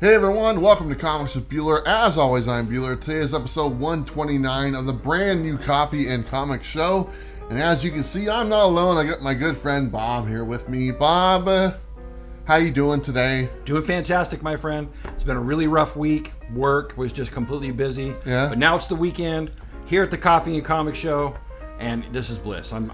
Hey everyone, welcome to Comics with Bueller. As always, I'm Bueller. Today is episode 129 of the brand new Coffee and Comic Show. And as you can see, I'm not alone. I got my good friend Bob here with me. Bob, how you doing today? Doing fantastic, my friend. It's been a really rough week. Work was just completely busy. Yeah. But now it's the weekend here at the Coffee and Comic Show, and this is bliss. I'm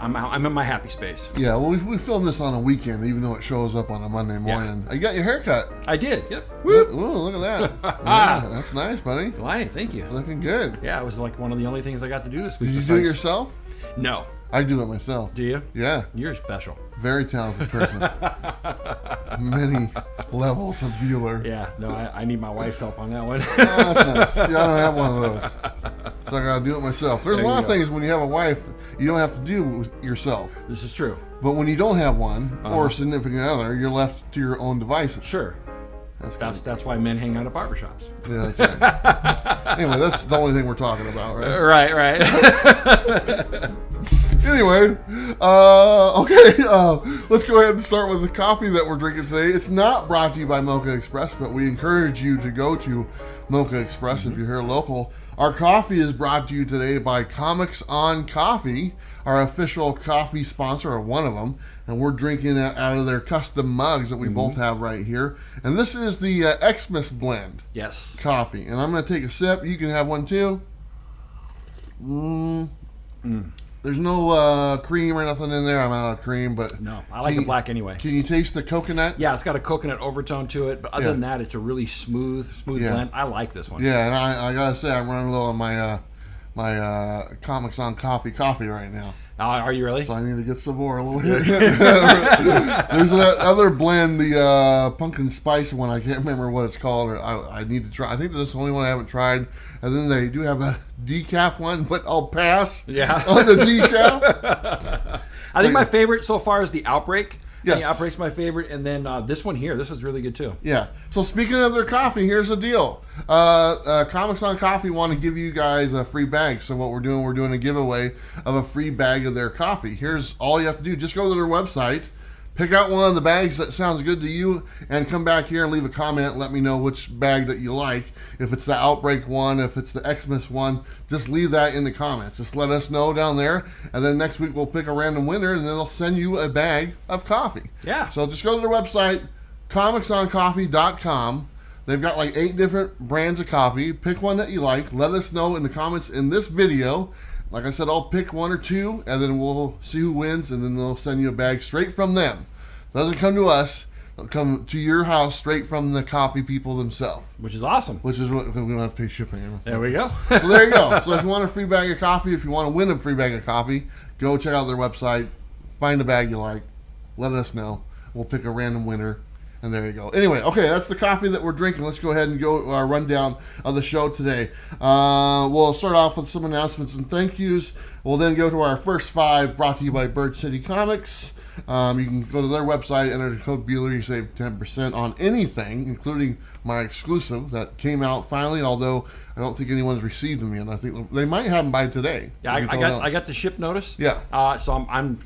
in my happy space. Yeah, well, we filmed this on a weekend, even though it shows up on a Monday morning. You got your hair cut. I did. Yep. Ooh, look at that. Yeah, that's nice, buddy. Why? Thank you. Looking good. Yeah, it was like one of the only things I got to do this week. Did you do it yourself? No. I do it myself. Do you? Yeah. You're special. Very talented person. Many levels of Bueller. Yeah. No, I need my wife's help on that one. Oh, that's nice. See, I don't have one of those. So I gotta do it myself. There's a lot of things when you have a wife you don't have to do yourself. This is true. But when you don't have one or a significant other, you're left to your own devices. Sure. That's why men hang out at barbershops. Yeah, that's right. Anyway, that's the only thing we're talking about, right? Right. Anyway, okay, let's go ahead and start with the coffee that we're drinking today. It's not brought to you by Mocha Express, but we encourage you to go to Mocha Express if you're here local. Our coffee is brought to you today by Comics on Coffee, our official coffee sponsor, or one of them, and we're drinking out of their custom mugs that we both have right here. And this is the Xmas Blend coffee, and I'm going to take a sip. You can have one too. There's no cream or nothing in there. I'm out of cream, but no, I like it black anyway. Can you taste the coconut? Yeah, it's got a coconut overtone to it, but other than that, it's a really smooth blend. I like this one. Yeah, and I gotta say, I'm running low on my Comics on Coffee right now. Are you really? So I need to get some more a little bit. There's that other blend, the pumpkin spice one. I can't remember what it's called. I need to try. I think that's the only one I haven't tried. And then they do have a decaf one, but I'll pass on the decaf. I think my favorite so far is the Outbreak. Yes. The Outbreak's my favorite, and then this one here. This is really good too. Yeah. So speaking of their coffee, here's the deal. Comics on Coffee want to give you guys a free bag. So what we're doing a giveaway of a free bag of their coffee. Here's all you have to do. Just go to their website, pick out one of the bags that sounds good to you, and come back here and leave a comment. Let me know which bag that you like. If it's the Outbreak one, if it's the Xmas one, just leave that in the comments. Just let us know down there, and then next week we'll pick a random winner, and then they'll send you a bag of coffee. Yeah. So just go to their website, comicsoncoffee.com. They've got like 8 different brands of coffee. Pick one that you like. Let us know in the comments in this video. Like I said, I'll pick 1 or 2, and then we'll see who wins, and then they'll send you a bag straight from them. Doesn't come to us. It'll come to your house straight from the coffee people themselves. Which is awesome. Which is what we don't have to pay shipping. There we go. So there you go. So if you want a free bag of coffee, if you want to win a free bag of coffee, go check out their website, find a bag you like, let us know. We'll pick a random winner. And there you go. Anyway, okay, that's the coffee that we're drinking. Let's go ahead and go our rundown of the show today. We'll start off with some announcements and thank yous. We'll then go to our first 5 brought to you by Bird City Comics. You can go to their website, enter the code Bueller, you save 10% on anything, including my exclusive that came out finally, although I don't think anyone's received them yet. I think they might have them by today. Yeah, I got the ship notice. Yeah. So I'm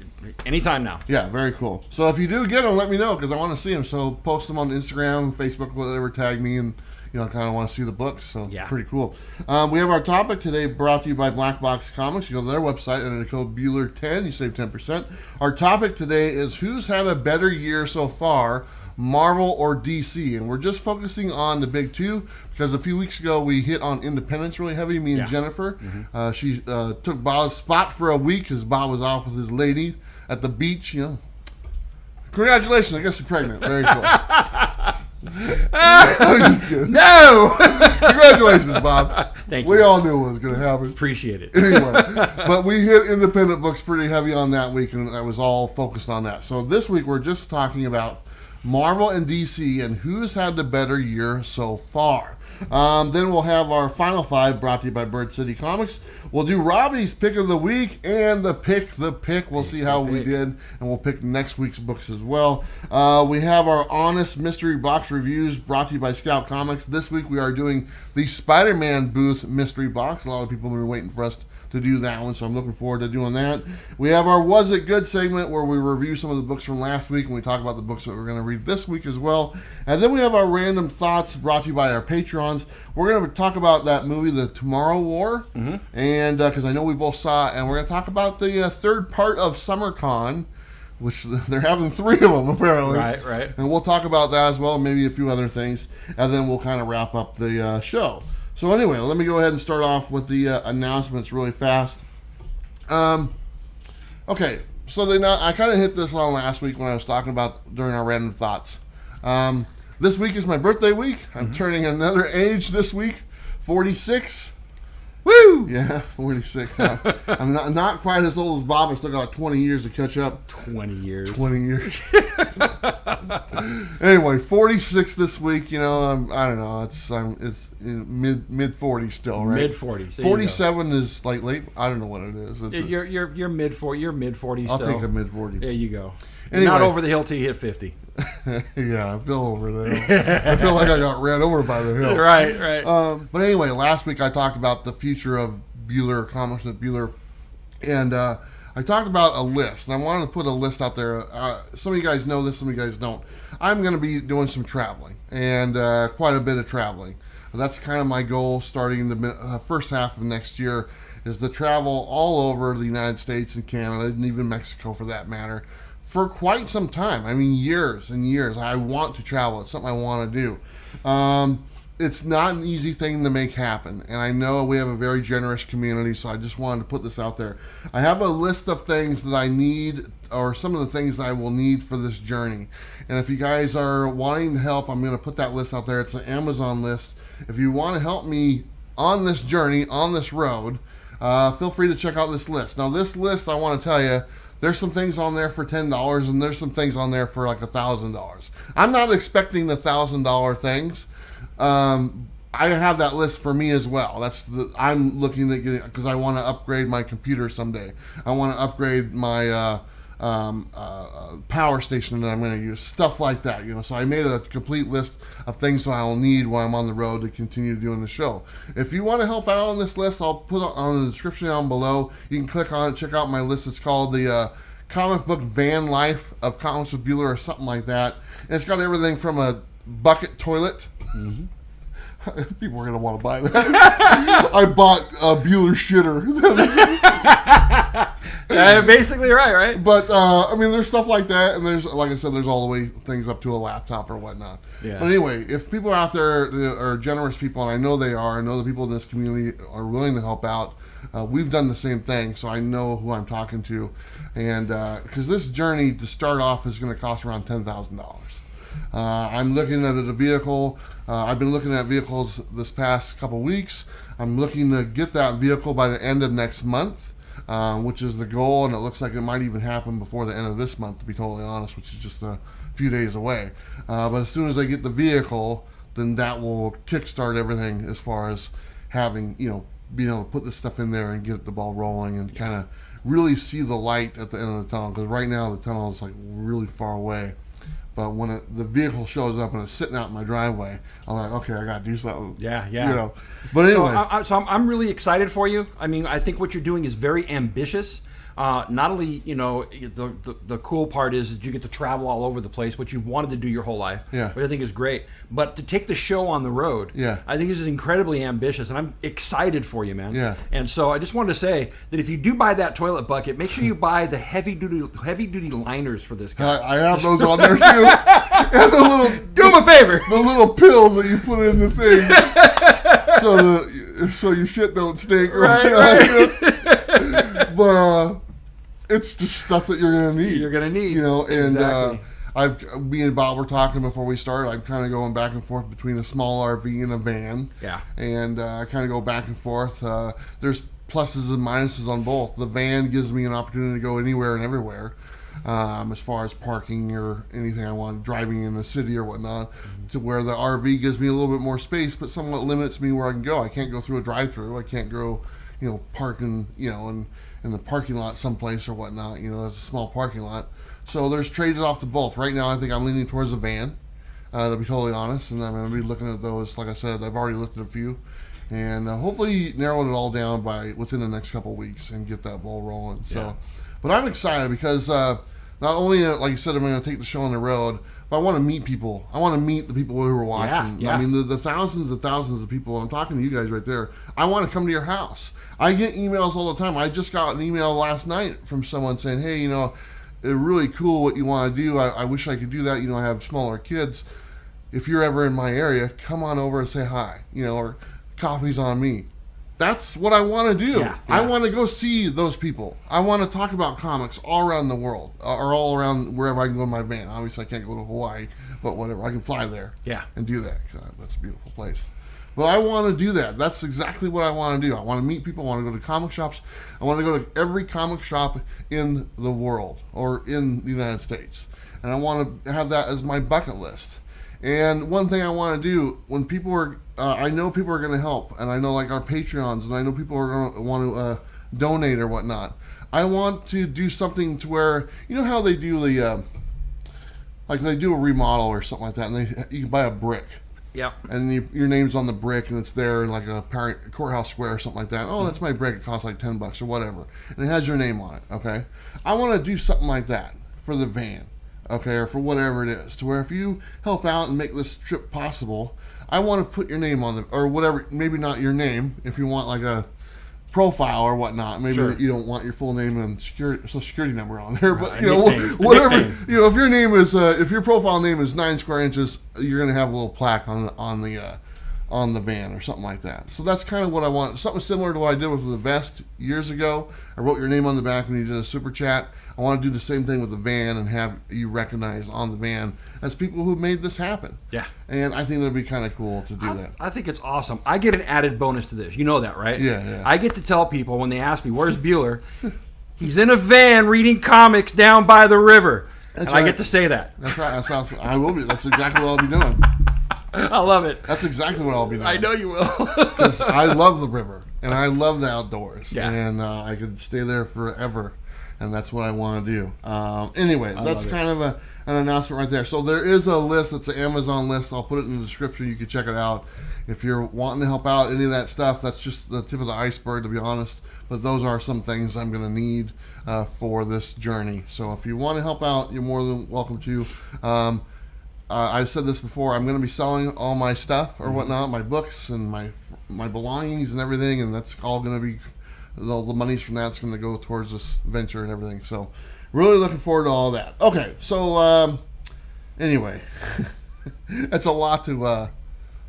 anytime now. Yeah, very cool. So if you do get them, let me know because I want to see them. So post them on Instagram, Facebook, whatever, tag me, and kind of want to see the books. So yeah, pretty cool. We have our topic today brought to you by Black Box Comics. You go to their website and the code Bueller10, you save 10%. Our topic today is who's had a better year so far, Marvel or DC, and we're just focusing on the big 2 because a few weeks ago we hit on independence really heavy. Me and Jennifer, she took Bob's spot for a week because Bob was off with his lady at the beach. Congratulations! I guess you're pregnant. Very cool. No! Congratulations, Bob. Thank you. We all knew what was going to happen. Appreciate it. Anyway, but we hit independent books pretty heavy on that week, and that was all focused on that. So this week we're just talking about Marvel and DC and who's had the better year so far. Then we'll have our final 5 brought to you by Bird City Comics. We'll do Robbie's pick of the week and the pick. We'll see how we did, and we'll pick next week's books as well. We have our honest mystery box reviews brought to you by Scout Comics. This week we are doing the Spider-Man booth mystery box. A lot of people have been waiting for us to do that one, so I'm looking forward to doing that. We have our Was It Good segment where we review some of the books from last week, and we talk about the books that we're going to read this week as well. And then we have our random thoughts brought to you by our Patrons. We're going to talk about that movie, The Tomorrow War, and because I know we both saw it, and we're going to talk about the third part of SummerCon, which they're having 3 of them apparently. Right. And we'll talk about that as well, maybe a few other things, and then we'll kind of wrap up the show. So anyway, let me go ahead and start off with the announcements really fast. Okay, so I kind of hit this on last week when I was talking about during our random thoughts. This week is my birthday week. I'm turning another age this week, 46. Woo! Yeah, 46. I'm not quite as old as Bob. I still got 20 years to catch up. 20 years. 20 years. Anyway, 46 this week. You know, I don't know. It's mid 40s still, right? Mid 40s. 47 is like late. I don't know what it is. You're mid 40s. You're mid 40s. I'll still. take a mid 40s. There you go. Anyway. Not over the hill till you hit 50. Yeah, I feel over there. I feel like I got ran over by the hill. Right. But anyway, last week I talked about the future of Bueller, Comics with Bueller, and I talked about a list, and I wanted to put a list out there. Some of you guys know this, some of you guys don't. I'm going to be doing some traveling, and quite a bit of traveling. That's kind of my goal starting the first half of next year, is to travel all over the United States and Canada, and even Mexico for that matter, for quite some time. I mean, years and years. I want to travel. It's something I want to do. It's not an easy thing to make happen, and I know we have a very generous community, so I just wanted to put this out there. I have a list of things that I need, or some of the things that I will need for this journey. And if you guys are wanting to help, I'm going to put that list out there. It's an Amazon list. If you want to help me on this journey, on this road, feel free to check out this list. Now, this list, I want to tell you, there's some things on there for $10, and there's some things on there for like $1,000. I'm not expecting the $1,000 things. I have that list for me as well. I'm looking at getting, because I want to upgrade my computer someday. I want to upgrade my power station that I'm going to use, stuff like that. So I made a complete list of things that I'll need while I'm on the road to continue doing the show. If you want to help out on this list, I'll put it on the description down below. You can click on it, check out my list. It's called the Comic Book Van Life of Comics with Bueller, or something like that. And it's got everything from a bucket toilet. People are going to want to buy that. I bought a Bueller shitter. Basically right? But, I mean, there's stuff like that, and there's, like I said, there's all the way things up to a laptop or whatnot. Yeah. But anyway, if people out there are generous people, and I know they are, I know the people in this community are willing to help out, we've done the same thing, so I know who I'm talking to. And, because this journey to start off is going to cost around $10,000. I'm looking at a vehicle. I've been looking at vehicles this past couple weeks. I'm looking to get that vehicle by the end of next month, which is the goal, and it looks like it might even happen before the end of this month, to be totally honest, which is just a few days away. But as soon as I get the vehicle, then that will kickstart everything as far as having, being able to put this stuff in there and get the ball rolling and kind of really see the light at the end of the tunnel. Because right now the tunnel is like really far away. But when the vehicle shows up and it's sitting out in my driveway, I'm like, okay, I got to do something. Yeah. But anyway. So I'm really excited for you. I mean, I think what you're doing is very ambitious. Not only, the cool part is that you get to travel all over the place, which you've wanted to do your whole life, which I think is great. But to take the show on the road, I think this is incredibly ambitious, and I'm excited for you, man. Yeah. And so I just wanted to say that if you do buy that toilet bucket, make sure you buy the heavy duty liners for this guy. I have those on there too. And the little, do him a favor. The little pills that you put in the thing, so your shit don't stink. Right. But it's just stuff that you're gonna need. And exactly. Me and Bob were talking before we started. I'm kind of going back and forth between a small RV and a van. Yeah. And I kind of go back and forth. There's pluses and minuses on both. The van gives me an opportunity to go anywhere and everywhere, as far as parking or anything I want, driving in the city or whatnot. To where the RV gives me a little bit more space, but somewhat limits me where I can go. I can't go through a drive-through. I can't go, parking, in the parking lot someplace or whatnot. It's a small parking lot. So there's trades off to both. Right now, I think I'm leaning towards the van. to be totally honest. And I'm going to be looking at those. Like I said, I've already looked at a few. And hopefully narrow it all down by within the next couple of weeks and get that ball rolling. So, but I'm excited because not only, like you said, I'm going to take the show on the road, but I want to meet people. I want to meet the people who are watching. Yeah. I mean, the thousands and thousands of people. I'm talking to you guys right there. I want to come to your house. I get emails all the time. I just got an email last night from someone saying, hey, you know, it's really cool what you want to do. I wish I could do that. You know, I have smaller kids. If you're ever in my area, come on over and say hi, you know, or coffee's on me. That's what I want to do. Yeah. I want to go see those people. I want to talk about comics all around the world, or all around wherever I can go in my van. Obviously, I can't go to Hawaii, but whatever. I can fly there and do that. That's a beautiful place. But I want to do that. That's exactly what I want to do. I want to meet people. I want to go to comic shops. I want to go to every comic shop in the world or in the United States. And I want to have that as my bucket list. And one thing I want to do, when people are, I know people are going to help, and I know like our Patreons, and I know people are going to want to donate or whatnot. I want to do something to where, you know how they do the, like they do a remodel or something like that, and you can buy a brick. Yep. And your name's on the brick, and it's there in like a courthouse square or something like that. Oh, that's my brick. It costs like $10 or whatever, and it has your name on it. Okay, I want to do something like that for the van, okay, or for whatever it is, to where if you help out and make this trip possible, I want to put your name on the or whatever. Maybe not your name if you want like a profile or whatnot. Maybe you don't want your full name and social security number on there, but you know, whatever. You know, if your name is if your profile name is 9 square inches, you're gonna have a little plaque on the van or something like that. So that's kind of what I want. Something similar to what I did with the vest years ago. I wrote your name on the back when you did a super chat. I want to do the same thing with the van and have you recognized on the van as people who made this happen. Yeah. And I think that'd be kind of cool to do that. I think it's awesome. I get an added bonus to this. You know that, right? Yeah. I get to tell people when they ask me, where's Bueller? He's in a van reading comics down by the river. That's right. I get to say that. That's right. I will be. That's exactly what I'll be doing. I love it. That's exactly what I'll be doing. I know you will. Because I love the river and I love the outdoors. Yeah. And I could stay there forever. And that's what I want to do. Anyway, that's kind of an announcement right there. So there is a list. It's an Amazon list. I'll put it in the description. You can check it out. If you're wanting to help out any of that stuff, that's just the tip of the iceberg, to be honest. But those are some things I'm going to need for this journey. So if you want to help out, you're more than welcome to. I've said this before. I'm going to be selling all my stuff or whatnot, my books and my belongings and everything, and that's all going to be... The money's from that's going to go towards this venture and everything. So, really looking forward to all that. Okay, so anyway, that's a lot to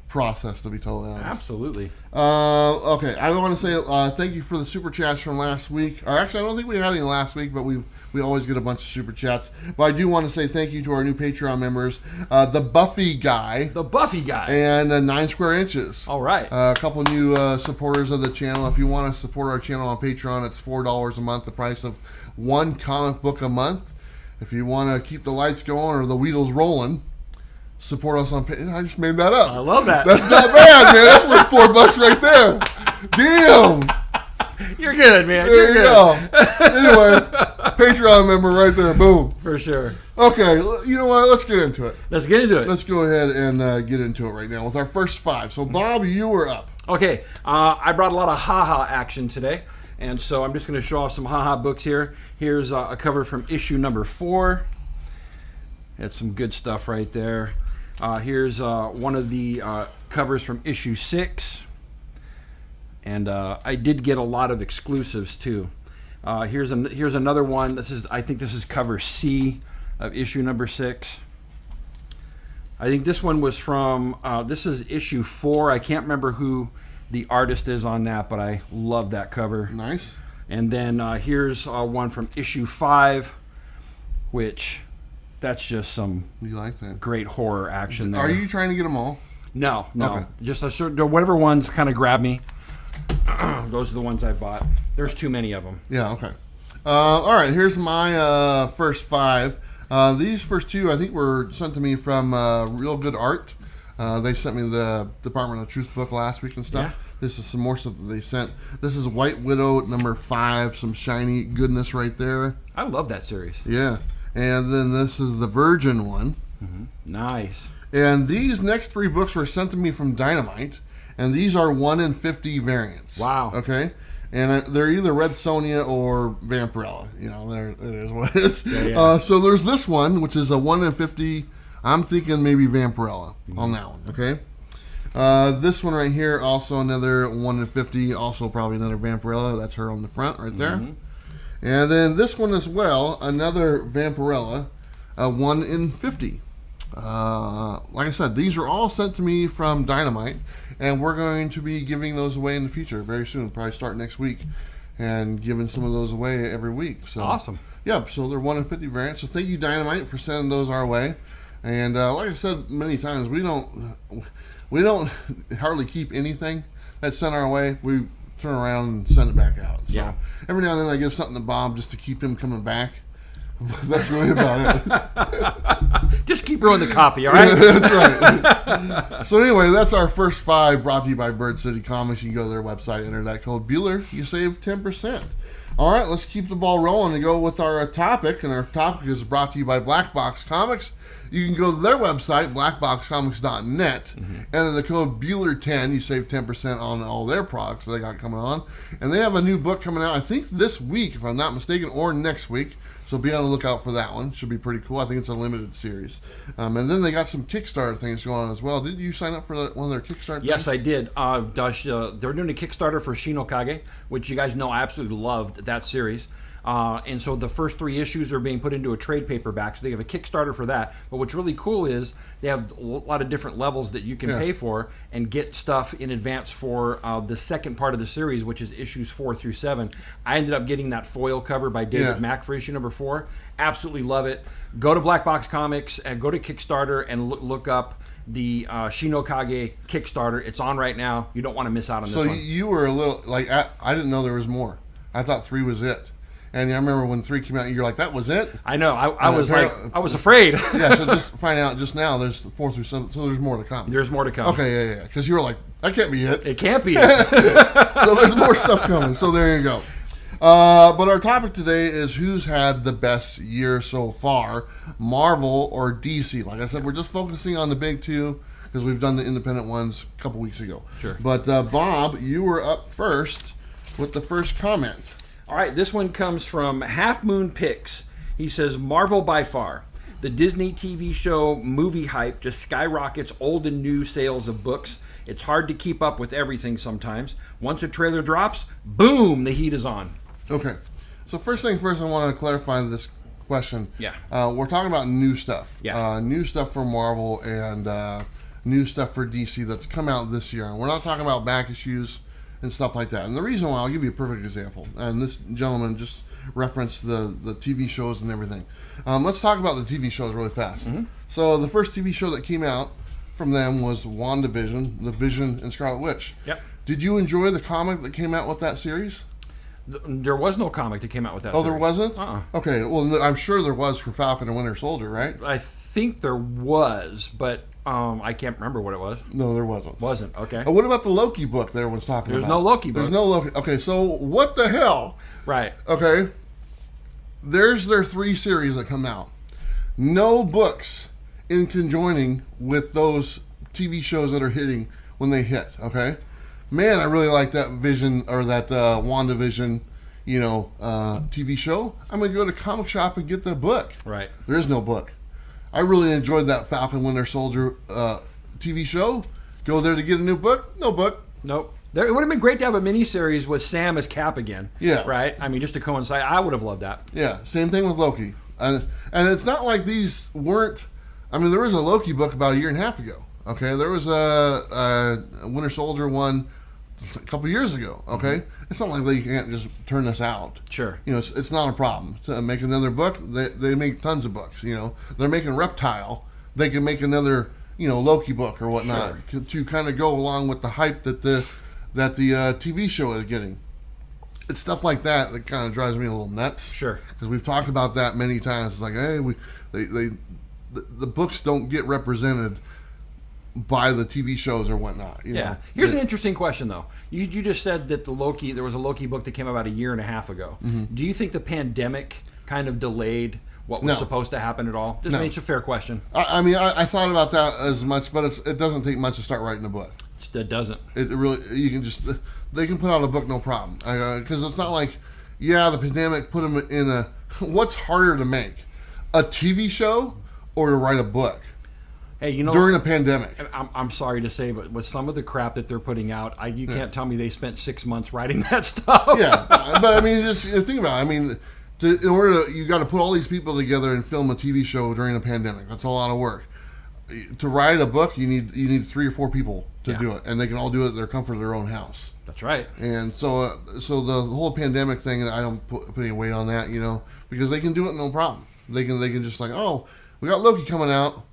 process, to be totally honest. Absolutely. Okay, I want to say thank you for the super chats from last week. Or actually, I don't think we had any last week, but we always get a bunch of super chats. But I do want to say thank you to our new Patreon members, the Buffy guy, and 9 Square Inches. All right, a couple new supporters of the channel. If you want to support our channel on Patreon, it's $4 a month, the price of one comic book a month. If you want to keep the lights going or the wheels rolling, support us on Patreon. I just made that up. I love that. That's not bad, man. That's worth $4 right there. Damn. You're good, man. There you go. Anyway, Patreon member right there. Boom. For sure. Okay, you know what? Let's get into it. Let's get into it. Let's go ahead and get into it right now with our first 5. So, Bob, you were up. Okay, I brought a lot of haha action today, and so I'm just going to show off some haha books here. Here's a cover from issue number 4. That's some good stuff right there. Here's one of the covers from issue 6. And I did get a lot of exclusives too. Here's another one. I think this is cover C of issue number 6. I think this one was from this is issue 4. I can't remember who the artist is on that, but I love that cover. Nice. And then here's one from issue 5, which that's just some you like that great horror action there. Are you trying to get them all? No. Okay. Just a certain whatever ones kind of grab me. Those are the ones I bought. There's too many of them. Yeah, okay. All right, here's my first 5. These first 2, I think, were sent to me from Real Good Art. They sent me the Department of Truth book last week and stuff. Yeah. This is some more stuff that they sent. This is White Widow number 5, some shiny goodness right there. I love that series. Yeah. And then this is the Virgin one. Mm-hmm. Nice. And these next 3 books were sent to me from Dynamite, and these are 1 in 50 variants. Wow. Okay? And they're either Red Sonja or Vampirella. You know, there it is what it is. Yeah. So there's this one, which is a 1 in 50. I'm thinking maybe Vampirella on that one, okay? This one right here, also another 1 in 50, also probably another Vampirella. That's her on the front right there. And then this one as well, another Vampirella, 1 in 50. Like I said, these are all sent to me from Dynamite, and we're going to be giving those away in the future very soon, probably start next week, and giving some of those away every week. So awesome. Yeah, so they're 1 in 50 variants. So thank you, Dynamite, for sending those our way. And like I said many times, we don't hardly keep anything that's sent our way. We turn around and send it back out. So every now and then I give something to Bob just to keep him coming back. That's really about it. Just keep brewing the coffee, all right? That's right. So anyway, that's our first 5 brought to you by Bird City Comics. You can go to their website, enter that code Bueller, you save 10%. All right, let's keep the ball rolling and go with our topic. And our topic is brought to you by Black Box Comics. You can go to their website, blackboxcomics.net, enter the code Bueller10. You save 10% on all their products that they got coming on. And they have a new book coming out, I think this week, if I'm not mistaken, or next week. So be on the lookout for that one. Should be pretty cool. I think it's a limited series. And then they got some Kickstarter things going on as well. Did you sign up for one of their Kickstarter things? Yes, I did. They're doing a Kickstarter for Shinokage, which you guys know I absolutely loved that series. And so the first 3 issues are being put into a trade paperback. So they have a Kickstarter for that. But what's really cool is they have a lot of different levels that you can pay for and get stuff in advance for the second part of the series, which is issues 4 through 7. I ended up getting that foil cover by David Mack for issue number 4. Absolutely love it. Go to Black Box Comics and go to Kickstarter and look up the Shinokage Kickstarter. It's on right now. You don't want to miss out on this one. So you were a little, like, I didn't know there was more. I thought 3 was it. And I remember when 3 came out, you're like, that was it? I know. I was like, I was afraid. Yeah, so just find out just now, there's 4 through 7, so there's more to come. There's more to come. Okay, yeah. Because you were like, that can't be it. It can't be it. So there's more stuff coming. So there you go. But our topic today is who's had the best year so far, Marvel or DC. Like I said, we're just focusing on the big 2 because we've done the independent ones a couple weeks ago. Sure. But Bob, you were up first with the first comment. All right, this one comes from Half Moon Picks. He says, Marvel by far. The Disney TV show movie hype just skyrockets old and new sales of books. It's hard to keep up with everything sometimes. Once a trailer drops, boom, the heat is on. Okay. So first thing first, I want to clarify this question. Yeah. We're talking about new stuff. Yeah. New stuff for Marvel and new stuff for DC that's come out this year. And we're not talking about back issues and stuff like that. And the reason why, I'll give you a perfect example. And this gentleman just referenced the TV shows and everything. Let's talk about the TV shows really fast. So the first TV show that came out from them was WandaVision, The Vision, and Scarlet Witch. Yep. Did you enjoy the comic that came out with that series? There was no comic that came out with that series. There wasn't? Okay, well, I'm sure there was for Falcon and Winter Soldier, right? I think there was, but I can't remember what it was. No, there wasn't. Wasn't, okay. What about the Loki book that everyone's talking about? There's no Loki book. There's no Loki. Okay, so what the hell? Right. Okay. There's their 3 series that come out. No books in conjoining with those TV shows that are hitting when they hit, okay? Man, I really like that Vision, or that WandaVision, TV show. I'm going to go to comic shop and get the book. Right. There is no book. I really enjoyed that Falcon Winter Soldier TV show. Go there to get a new book? No book. Nope. It would have been great to have a miniseries with Sam as Cap again. Yeah. Right? I mean, just to coincide. I would have loved that. Yeah. Same thing with Loki. And it's not like these weren't... I mean, there was a Loki book about a year and a half ago. Okay? There was a Winter Soldier one a couple years ago. Okay? It's not like they can't just turn this out. Sure. It's not a problem to make another book. They make tons of books. They're making Reptile. They can make another Loki book or whatnot to kind of go along with the hype that the TV show is getting. It's stuff like that kind of drives me a little nuts. Sure. Because we've talked about that many times. It's like, hey, the books don't get represented by the TV shows or whatnot. Yeah. Here's an interesting question, though. You just said that there was a Loki book that came about a year and a half ago. Mm-hmm. Do you think the pandemic kind of delayed what was supposed to happen at all? Just makes a fair question. I mean, I thought about that as much, but it doesn't take much to start writing a book. It doesn't. It really, you can just, they can put out a book, no problem. Because it's not like, the pandemic put them in a, what's harder to make? A TV show or to write a book? Hey, during a pandemic. I'm sorry to say, but with some of the crap that they're putting out, you can't tell me they spent 6 months writing that stuff. Yeah, but I mean, just think about it. I mean, you got to put all these people together and film a TV show during a pandemic. That's a lot of work. To write a book, you need 3 or 4 people to do it, and they can all do it at their comfort of their own house. That's right. And so the whole pandemic thing, I don't put any weight on that, because they can do it no problem. They can just like, oh, we got Loki coming out.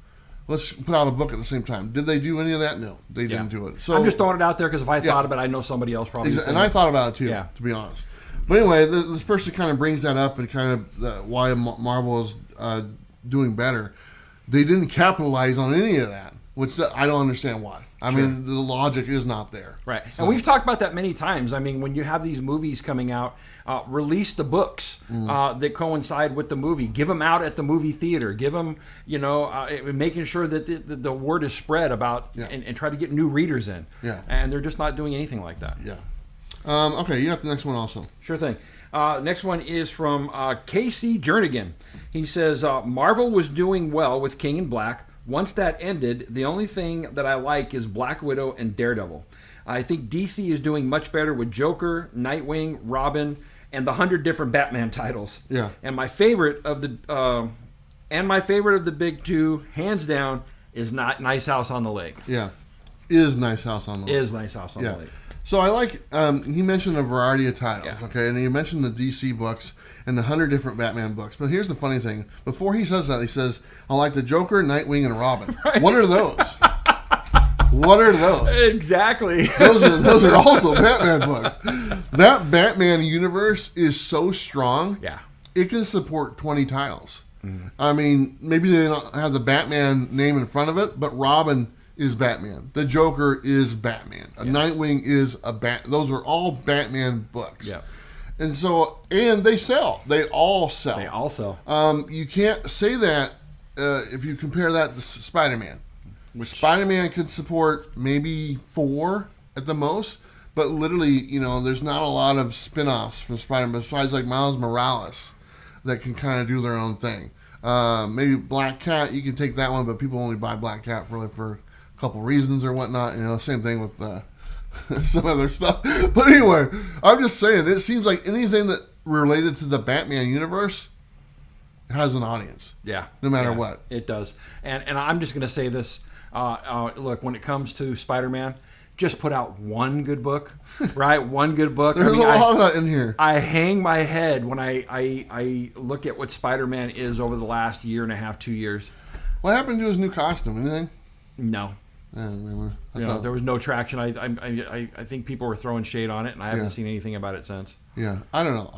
Let's put out a book at the same time. Did they do any of that? No, they didn't do it. So I'm just throwing it out there because if I thought about it, I know somebody else probably. And I thought about it too, to be honest. But anyway, this person kind of brings that up and kind of why Marvel is doing better. They didn't capitalize on any of that, which I don't understand why. I mean, the logic is not there. Right. And we've talked about that many times. I mean, when you have these movies coming out, release the books that coincide with the movie. Give them out at the movie theater. Give them, making sure that the word is spread about and try to get new readers in. Yeah. And they're just not doing anything like that. Yeah. Okay, you got the next one also. Sure thing. Next one is from Casey Jernigan. He says, Marvel was doing well with King in Black. Once that ended, the only thing that I like is Black Widow and Daredevil. I think DC is doing much better with Joker, Nightwing, Robin, and the 100 different Batman titles. Yeah. And my favorite of the big two, hands down, is not Nice House on the Lake. Yeah. Is Nice House on the Lake. Is Nice House on the Lake. So I like, he mentioned a variety of titles, okay? And he mentioned the DC books and the 100 different Batman books. But here's the funny thing. Before he says that, he says, I like the Joker, Nightwing, and Robin. Right. What are those? What are those? Exactly. Those are also Batman books. That Batman universe is so strong. Yeah. It can support 20 titles. Mm-hmm. I mean, maybe they don't have the Batman name in front of it, but Robin is Batman. The Joker is Batman. A Nightwing is a Those are all Batman books. Yeah. And so, and they sell. They all sell. They all sell. You can't say that if you compare that to Spider-Man. Spider-Man could support maybe 4 at the most, but literally, there's not a lot of spin-offs from Spider-Man besides like Miles Morales that can kind of do their own thing. Maybe Black Cat, you can take that one, but people only buy Black Cat for a couple reasons or whatnot. Same thing with some other stuff. But anyway, I'm just saying, it seems like anything that related to the Batman universe has an audience. Yeah. No matter what. It does. And I'm just going to say this. Look, when it comes to Spider-Man, just put out one good book, right? One good book. There's a lot of that in here. I hang my head when I look at what Spider-Man is over the last year and a half, 2 years. What happened to his new costume? Anything? No. There was no traction. I think people were throwing shade on it, and I haven't seen anything about it since. Yeah, I don't know.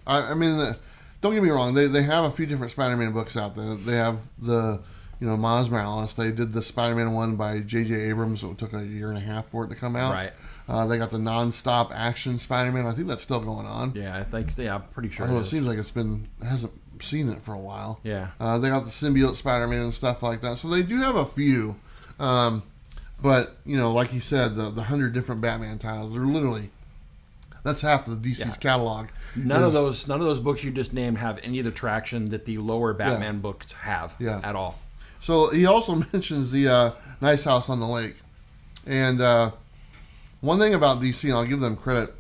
I mean, don't get me wrong. They have a few different Spider-Man books out there. They have the Miles Morales. They did the Spider-Man one by J.J. Abrams. It took a year and a half for it to come out. Right. They got the non-stop action Spider-Man. I think that's still going on. Yeah, I think. Yeah, I'm pretty sure. It seems like hasn't seen it for a while. Yeah. They got the symbiote Spider-Man and stuff like that. So they do have a few. But like you said, the 100 different Batman titles. They're literally that's half of the DC's catalog. None of those books you just named have any of the traction that the lower Batman books have at all. So he also mentions the Nice House on the Lake. And one thing about DC, and I'll give them credit,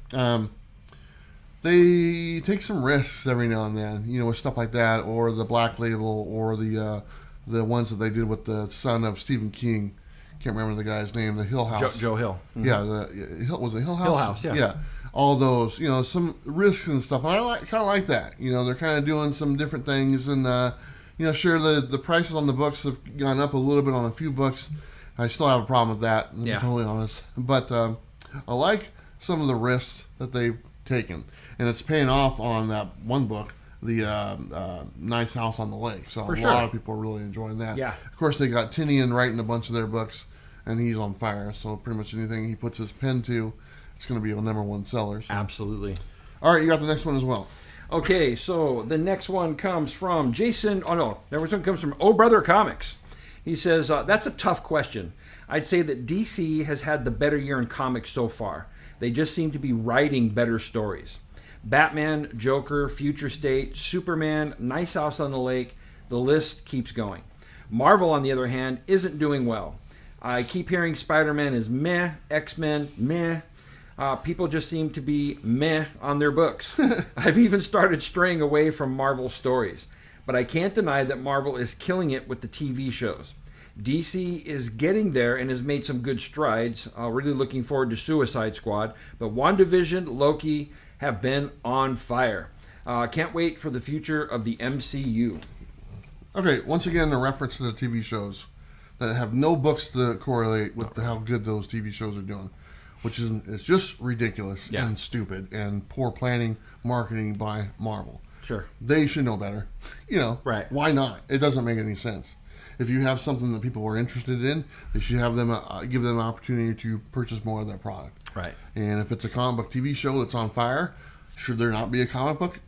they take some risks every now and then, with stuff like that, or the Black Label, or the ones that they did with the son of Stephen King. Can't remember the guy's name. The Hill House. Joe Hill. Mm-hmm. Yeah, was it Hill House? Hill House, yeah. Yeah. All those, some risks and stuff. And I kind of like that. They're kind of doing some different things, and sure, the prices on the books have gone up a little bit on a few books. I still have a problem with that, to be totally honest. But I like some of the risks that they've taken, and it's paying off on that one book, the Nice House on the Lake. So a lot of people are really enjoying that. Yeah. Of course, they got Tinian writing a bunch of their books, and he's on fire. So pretty much anything he puts his pen to, it's going to be a #1 sellers. Absolutely. All right, you got the next one as well. Okay, so the next one comes from Jason. Oh no, the next one comes from Oh Brother Comics. He says, that's a tough question. I'd say that DC has had the better year in comics so far. They just seem to be writing better stories. Batman, Joker, Future State, Superman, Nice House on the Lake, the list keeps going. Marvel, on the other hand, isn't doing well. I keep hearing Spider-Man is meh, X-Men, meh. People just seem to be meh on their books. I've even started straying away from Marvel stories. But I can't deny that Marvel is killing it with the TV shows. DC is getting there and has made some good strides. Really looking forward to Suicide Squad. But WandaVision, Loki have been on fire. Can't wait for the future of the MCU. Okay, once again, a reference to the TV shows that have no books to correlate with how good those TV shows are doing, which is it's just ridiculous and stupid and poor planning, marketing by Marvel. Sure. They should know better. Right. Why not? It doesn't make any sense. If you have something that people are interested in, they should have them give them an opportunity to purchase more of their product. Right. And if it's a comic book TV show that's on fire, should there not be a comic book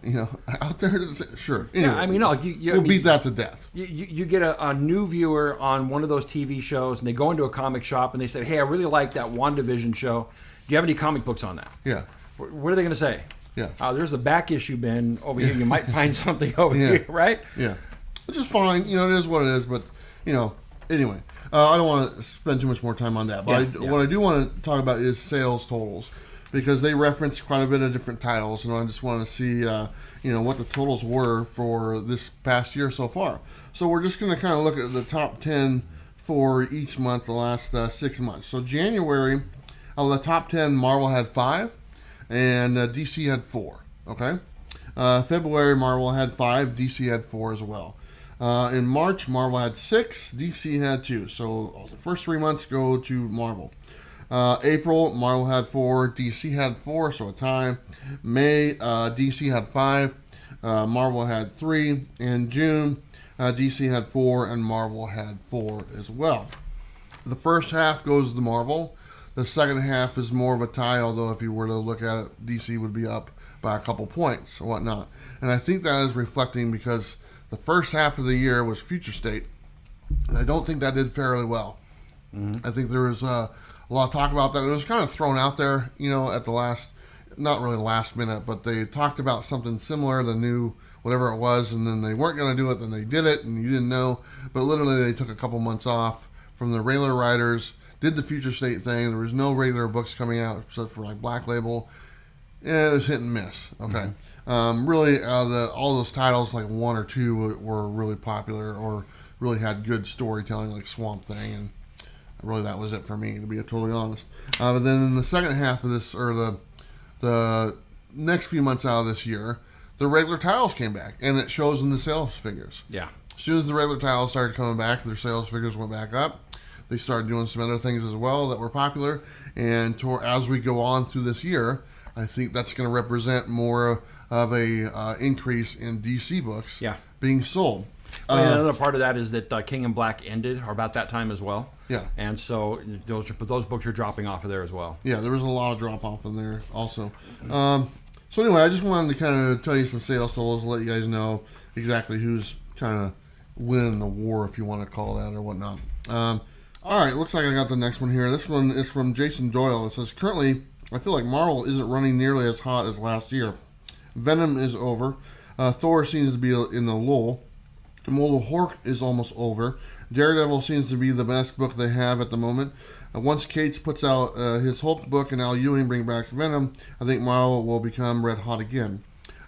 out there? Sure. Anyway, yeah, I mean, no, we'll beat that to death. You get a new viewer on one of those TV shows, and they go into a comic shop and they say, "Hey, I really like that WandaVision show. Do you have any comic books on that?" Yeah. What are they going to say? Yeah. There's the back issue bin over here. You might find something over here, right? Yeah. Which is fine. It is what it is. But anyway, I don't want to spend too much more time on that. But what I do want to talk about is sales totals, because they reference quite a bit of different titles, and I just want to see, what the totals were for this past year so far. So we're just going to kind of look at the top 10 for each month, the last 6 months. So January, of the top 10, Marvel had 5, and DC had 4. Okay. February, Marvel had 5, DC had 4 as well. In March, Marvel had 6, DC had 2. So the first 3 months go to Marvel. April, Marvel had 4, DC had 4, so a tie. May, DC had 5, Marvel had 3. In June, DC had 4, and Marvel had 4 as well. The first half goes to Marvel. The second half is more of a tie, although if you were to look at it, DC would be up by a couple points or whatnot. And I think that is reflecting because the first half of the year was Future State, and I don't think that did fairly well. Mm-hmm. I think there was a lot of talk about that. It was kind of thrown out there, at the last, not really last minute, but they talked about something similar, the new whatever it was, and then they weren't going to do it, then they did it, and you didn't know. But literally they took a couple months off from the regular writers, did the Future State thing. There was no regular books coming out except for like Black Label. Yeah, it was hit and miss. Okay. Mm-hmm. Really, all those titles, like 1 or 2 were really popular or really had good storytelling, like Swamp Thing, and really that was it for me, to be totally honest. But then in the second half of this, or the next few months out of this year, the regular titles came back, and it shows in the sales figures. Yeah. As soon as the regular titles started coming back, their sales figures went back up. They started doing some other things as well that were popular, and as we go on through this year, I think that's going to represent more of a increase in DC books being sold. Another part of that is that King and Black ended, or about that time as well. Yeah. And so those books are dropping off of there as well. Yeah, there was a lot of drop off in there also. So anyway, I just wanted to kind of tell you some sales totals, let you guys know exactly who's kind of winning the war, if you want to call that or whatnot. All right, looks like I got the next one here. This one is from Jason Doyle. It says, currently, I feel like Marvel isn't running nearly as hot as last year. Venom is over. Thor seems to be in the lull. Immortal Hulk is almost over. Daredevil seems to be the best book they have at the moment. Once Cates puts out his Hulk book and Al Ewing bring back Venom, I think Marvel will become red hot again.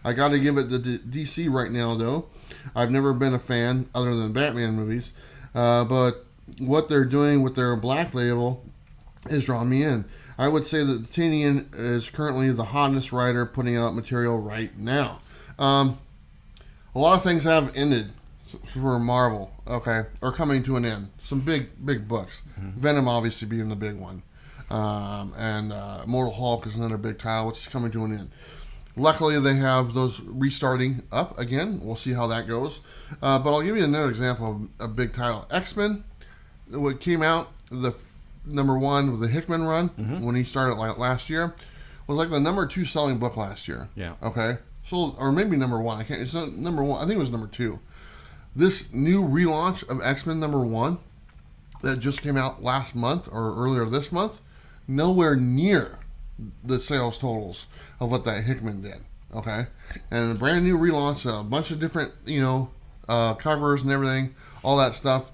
I got to give it to DC right now, though. I've never been a fan other than Batman movies, but what they're doing with their Black Label has drawn me in. I would say that Tinian is currently the hottest writer putting out material right now. A lot of things have ended for Marvel, okay, or coming to an end. Some big books. Mm-hmm. Venom obviously being the big one. And Immortal Hulk is another big title, which is coming to an end. Luckily, they have those restarting up again. We'll see how that goes. But I'll give you another example of a big title. X-Men, what came out, the number 1 with the Hickman run, when he started like last year, was like the number 2 selling book last year. Yeah. Okay? sold, or maybe number 1. I can't. It's not number 1. I think it was number 2. This new relaunch of X-Men number 1 that just came out last month or earlier this month, nowhere near the sales totals of what that Hickman did. Okay, and a brand new relaunch, a bunch of different covers and everything, all that stuff.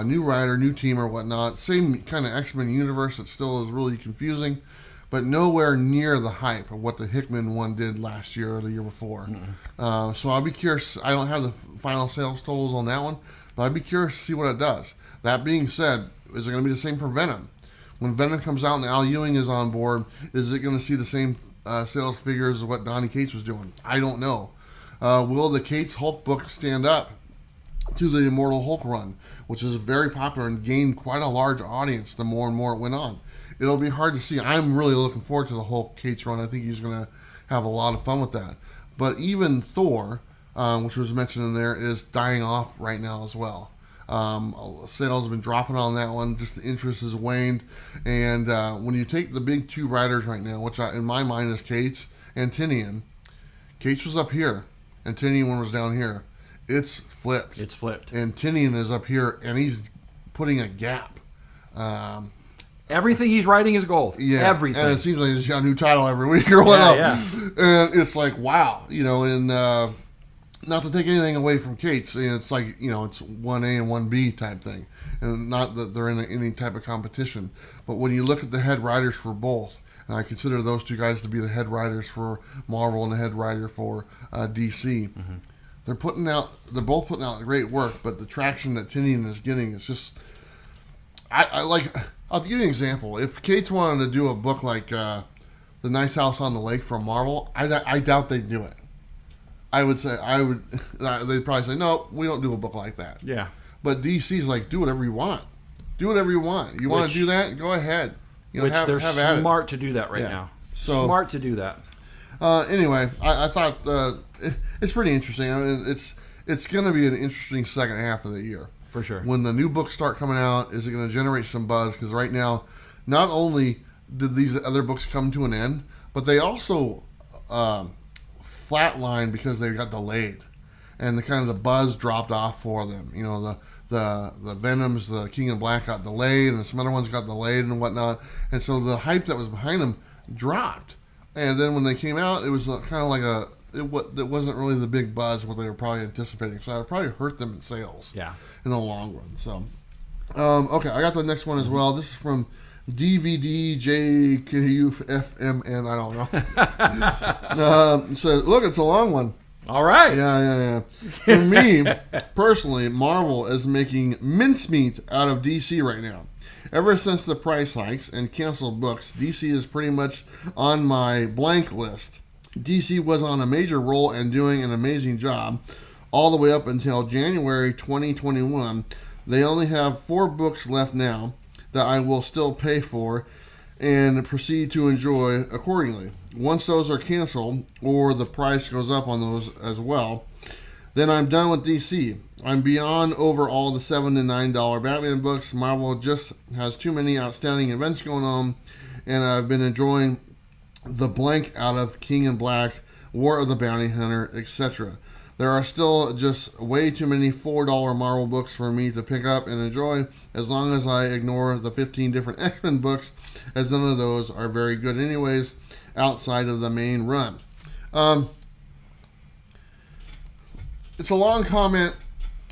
New writer, new team or whatnot. Same kind of X-Men universe that still is really confusing, but nowhere near the hype of what the Hickman one did last year or the year before. Mm-hmm. So I'll be curious. I don't have the final sales totals on that one, but I'd be curious to see what it does. That being said, is it going to be the same for Venom? When Venom comes out and Al Ewing is on board, is it going to see the same sales figures as what Donny Cates was doing? I don't know. Will the Cates Hulk book stand up to the Immortal Hulk run, which is very popular and gained quite a large audience the more and more it went on? It'll be hard to see. I'm really looking forward to the Hulk Cates run. I think he's going to have a lot of fun with that. But even Thor, which was mentioned in there, is dying off right now as well. Sales have been dropping on that one. Just the interest has waned. And when you take the big 2 writers right now, which in my mind is Cates and Tynion, Cates was up here and Tynion was down here. It's flipped. It's flipped. And Tynion is up here and he's putting a gap. Everything he's writing is gold. Yeah. Everything. And it seems like he's got a new title every week or whatever. Yeah. And it's like, wow. And not to take anything away from Cates, it's like, it's 1A and 1B type thing. And not that they're in any type of competition. But when you look at the head writers for both, and I consider those 2 guys to be the head writers for Marvel and the head writer for DC, mm-hmm. They're both putting out great work, but the traction that Tynion is getting is just, I'll give you an example. If Cates wanted to do a book like The Nice House on the Lake from Marvel, I doubt they'd do it. They'd probably say, no, we don't do a book like that. Yeah. But DC's like, do whatever you want. Do whatever you want. You want to do that? Go ahead. They're smart to do that right now. So, smart to do that. Anyway, I thought it's pretty interesting. I mean, it's going to be an interesting second half of the year. For sure. When the new books start coming out, is it going to generate some buzz? Because right now, not only did these other books come to an end, but they also flatlined because they got delayed. And the buzz dropped off for them. The Venoms, the King in Black got delayed, and some other ones got delayed and whatnot. And so the hype that was behind them dropped. And then when they came out, it was kind of like it wasn't really the big buzz what they were probably anticipating. So it probably hurt them in sales. Yeah. In the long run. So, okay, I got the next one as well. This is from DVDJKUFMN. I don't know. It says, look, it's a long one. All right. Yeah. For me, personally, Marvel is making mincemeat out of DC right now. Ever since the price hikes and canceled books, DC is pretty much on my blank list. DC was on a major roll and doing an amazing job all the way up until January 2021. They only have 4 books left now that I will still pay for and proceed to enjoy accordingly. Once those are canceled or the price goes up on those as well, then I'm done with DC. I'm beyond over all the $7 to $9 Batman books. Marvel just has too many outstanding events going on, and I've been enjoying the blank out of King in Black, War of the Bounty Hunter, etc. There are still just way too many $4 Marvel books for me to pick up and enjoy, as long as I ignore the 15 different X-Men books, as none of those are very good anyways, outside of the main run. It's a long comment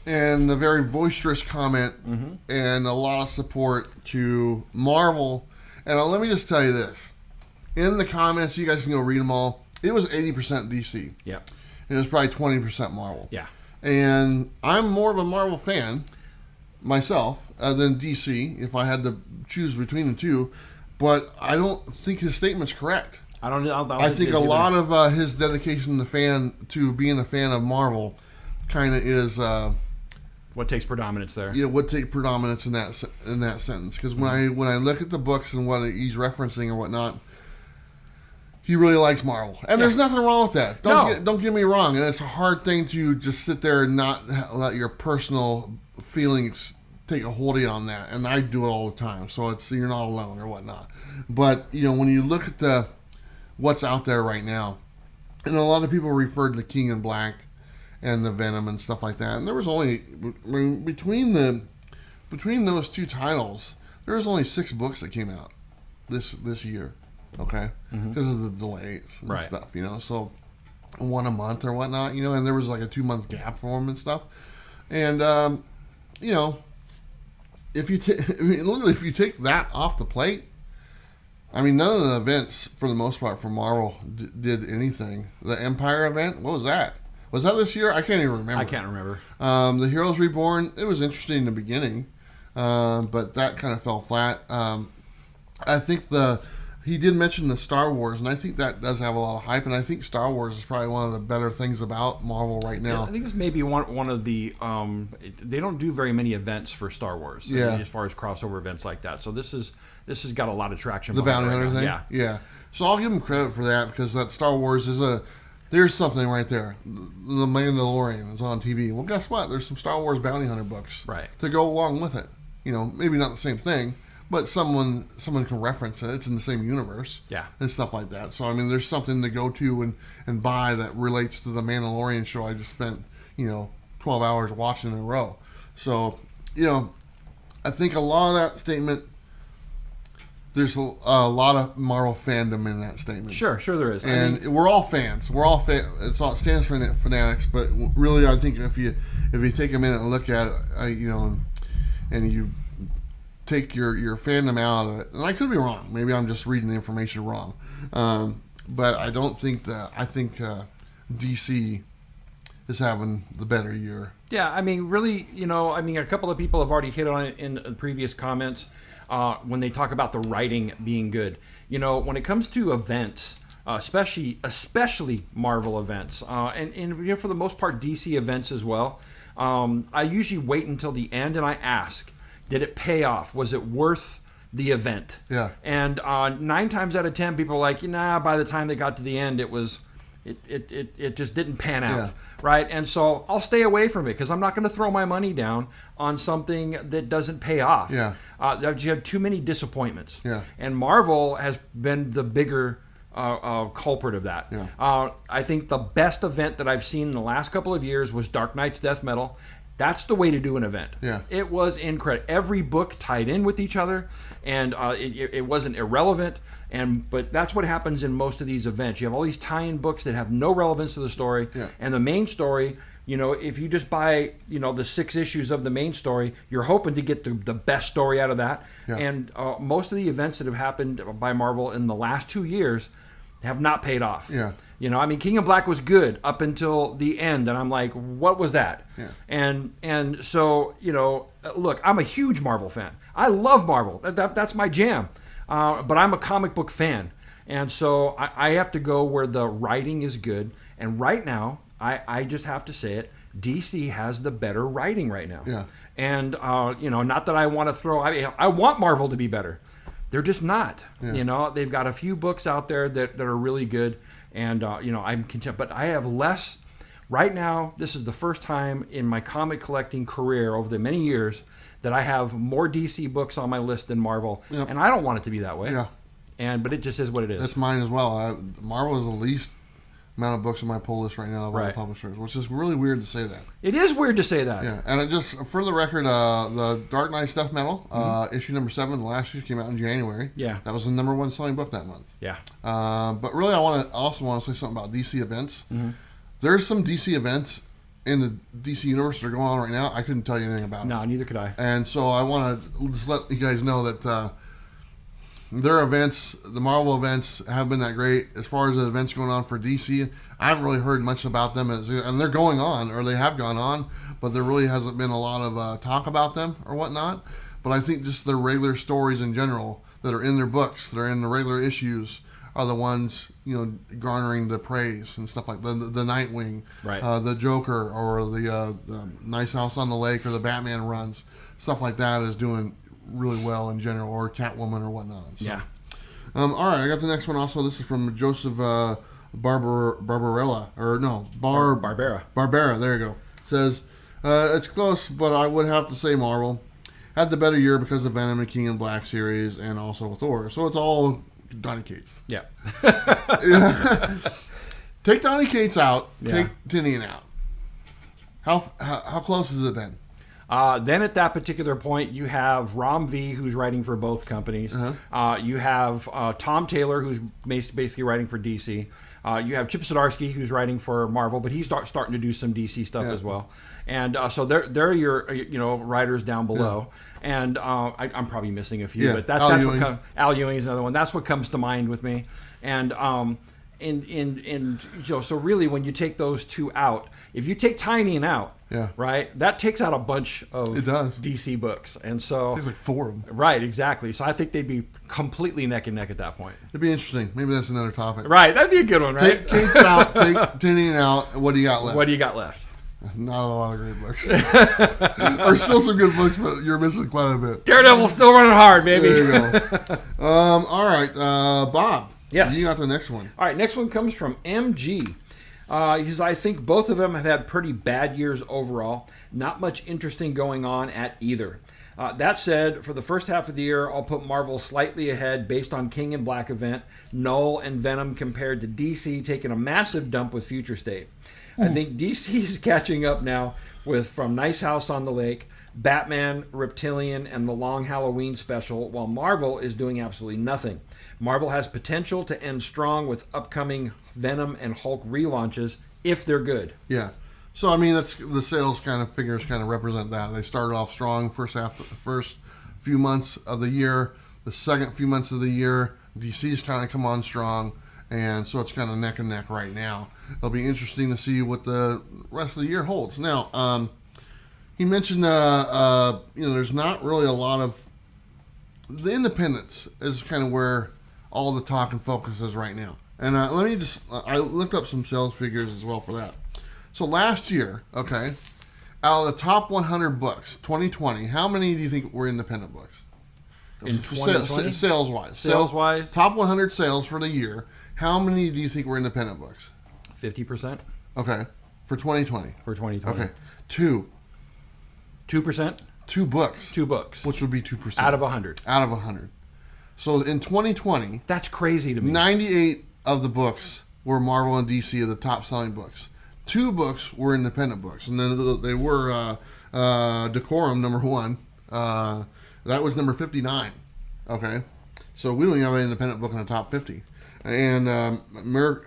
and a very boisterous comment, mm-hmm. and a lot of support to Marvel. And let me just tell you this. In the comments, you guys can go read them all. It was 80% DC. Yeah. It was probably 20% Marvel. Yeah. And I'm more of a Marvel fan myself than DC, if I had to choose between the two. But I don't think his statement's correct. I think a lot of his dedication to being a fan of Marvel kind of is what takes predominance there. Yeah, what takes predominance in that sentence? Because when I look at the books and what he's referencing or whatnot, he really likes Marvel, and there's nothing wrong with that. Don't get me wrong, and it's a hard thing to just sit there and not let your personal feelings take a hold of you on that. And I do it all the time, so you're not alone or whatnot. But when you look at what's out there right now, And a lot of people referred to King in Black and the Venom and stuff like that. And there was only, between those two titles, there was only 6 books that came out this year, okay? Because of the delays and stuff, So one a month or whatnot, and there was like a 2-month gap for them and stuff. And, if you literally, if you take that off the plate, I mean, none of the events, for the most part, for Marvel did anything. The Empire event, what was that? Was that this year? I can't even remember. I can't remember. The Heroes Reborn, it was interesting in the beginning, but that kind of fell flat. I think he did mention the Star Wars, and I think that does have a lot of hype, and I think Star Wars is probably one of the better things about Marvel right now. Yeah, I think this may be one of the... they don't do very many events for Star Wars, as far as crossover events like that. So this has got a lot of traction. The Bounty Hunter thing? Yeah. So I'll give them credit for that, because that Star Wars there's something right there. The Mandalorian is on TV. Well, guess what? There's some Star Wars Bounty Hunter books to go along with it. Maybe not the same thing, but someone can reference it. It's in the same universe, and stuff like that. So I mean, there's something to go to and buy that relates to the Mandalorian show I just spent 12 hours watching in a row. So I think a lot of that statement. There's a lot of Marvel fandom in that statement. Sure there is. And we're all fans. It stands for fanatics, but really, I think if you take a minute and look at it, and you take your fandom out of it, and I could be wrong. Maybe I'm just reading the information wrong. But I don't think that. I think DC is having the better year. Yeah, I mean, really, a couple of people have already hit on it in previous comments. When they talk about the writing being good, when it comes to events, especially Marvel events, and for the most part DC events as well, I usually wait until the end and I ask, did it pay off? Was it worth the event? Yeah. And 9 times out of 10, people are like, by the time they got to the end, it just didn't pan out, right? And so I'll stay away from it because I'm not going to throw my money down on something that doesn't pay off. Yeah. You have too many disappointments. Yeah. And Marvel has been the bigger culprit of that. Yeah. I think the best event that I've seen in the last couple of years was Dark Knight's Death Metal. That's the way to do an event. Yeah. It was incredible. Every book tied in with each other, and it wasn't irrelevant. But that's what happens in most of these events. You have all these tie-in books that have no relevance to the story, and the main story. If you just buy the 6 issues of the main story, you're hoping to get the best story out of that. Yeah. And most of the events that have happened by Marvel in the last 2 years have not paid off. Yeah. King in Black was good up until the end, and I'm like, what was that? Yeah. And so, look, I'm a huge Marvel fan. I love Marvel. That's my jam. But I'm a comic book fan. And so I have to go where the writing is good. And right now, I just have to say it, DC has the better writing right now. Yeah. And, not that I want to throw... I want Marvel to be better. They're just not. Yeah. They've got a few books out there that are really good. And, I'm content. But I have less... Right now, this is the first time in my comic collecting career over the many years that I have more DC books on my list than Marvel. Yep. And I don't want it to be that way. Yeah. But it just is what it is. That's mine as well. Marvel is the least amount of books on my pull list right now of all the publishers, which is really weird to say that. It is weird to say that. Yeah, and it just, for the record, the Dark Knight's Death Metal, issue number 7, the last issue came out in January. Yeah. That was the number 1 selling book that month. Yeah. But really, I also want to say something about DC events. Mm-hmm. There's some DC events in the DC universe that are going on right now. I couldn't tell you anything about it. No, neither could I. And so I want to just let you guys know that their events, the Marvel events, have been that great. As far as the events going on for DC, I haven't really heard much about them, and they're going on, or they have gone on, but there really hasn't been a lot of talk about them or whatnot. But I think just their regular stories in general that are in their books, that are in the regular issues, are the ones garnering the praise and stuff like the Nightwing, the Joker, or the Nice House on the Lake, or the Batman runs, stuff like that is doing really well in general, or Catwoman or whatnot. So. Yeah. All right, I got the next one also. This is from Joseph Barbera. There you go. Says, it's close, but I would have to say Marvel had the better year because of Venom and King in Black series, and also Thor. So it's all Donny Cates. Yeah. Take Donny Cates out. Yeah. Take Tinian out. How close is it then? Then at that particular point, you have Rom V, who's writing for both companies. You have Tom Taylor, who's basically writing for DC. You have Chip Zdarsky, who's writing for Marvel, but he's starting to do some DC stuff as well. And so they're your writers down below. Yeah. And I'm probably missing a few, but that's what Al Ewing's another one. That's what comes to mind with me. And so really, when you take those two out, if you take Tinian out, right, that takes out a bunch of DC books, and so it takes like 4 of them. Right, exactly. So I think they'd be completely neck and neck at that point. It'd be interesting. Maybe that's another topic. Right, that'd be a good one. Right. Take Cates out. Take Tinian out. What do you got left? Not a lot of great books. There's still some good books, but you're missing quite a bit. Daredevil's still running hard, baby. There you go. All right, Bob. Yes. You got the next one. All right, next one comes from MG. He says, I think both of them have had pretty bad years overall. Not much interesting going on at either. That said, for the first half of the year, I'll put Marvel slightly ahead based on King and Black event, Null and Venom compared to DC taking a massive dump with Future State. I think DC is catching up now with From Nice House on the Lake, Batman, Reptilian, and the Long Halloween special, while Marvel is doing absolutely nothing. Marvel has potential to end strong with upcoming Venom and Hulk relaunches if they're good. Yeah. So, I mean, that's the sales kind of figures kind of represent that. They started off strong first few months of the year. The second few months of the year, DC's kind of come on strong. And so it's kind of neck and neck right now. It'll be interesting to see what the rest of the year holds. Now, he mentioned, there's not really a lot of... The independents is kind of where all the talk and focus is right now. And let me just... I looked up some sales figures as well for that. So last year, okay, out of the top 100 books, 2020, how many do you think were independent books? In 2020? Sales-wise. Sales-wise? Top 100 sales for the year. How many do you think were independent books? 50%. Okay. For 2020. For 2020. Okay. 2%. 2 books. 2 books. Which would be 2%. Out of 100. Out of 100. So in 2020... That's crazy to me. 98 of the books were Marvel and DC of the top selling books. 2 books were independent books. And then they were Decorum, number 1. That was number 59. Okay. So we don't even have an independent book in the top 50. And the Merc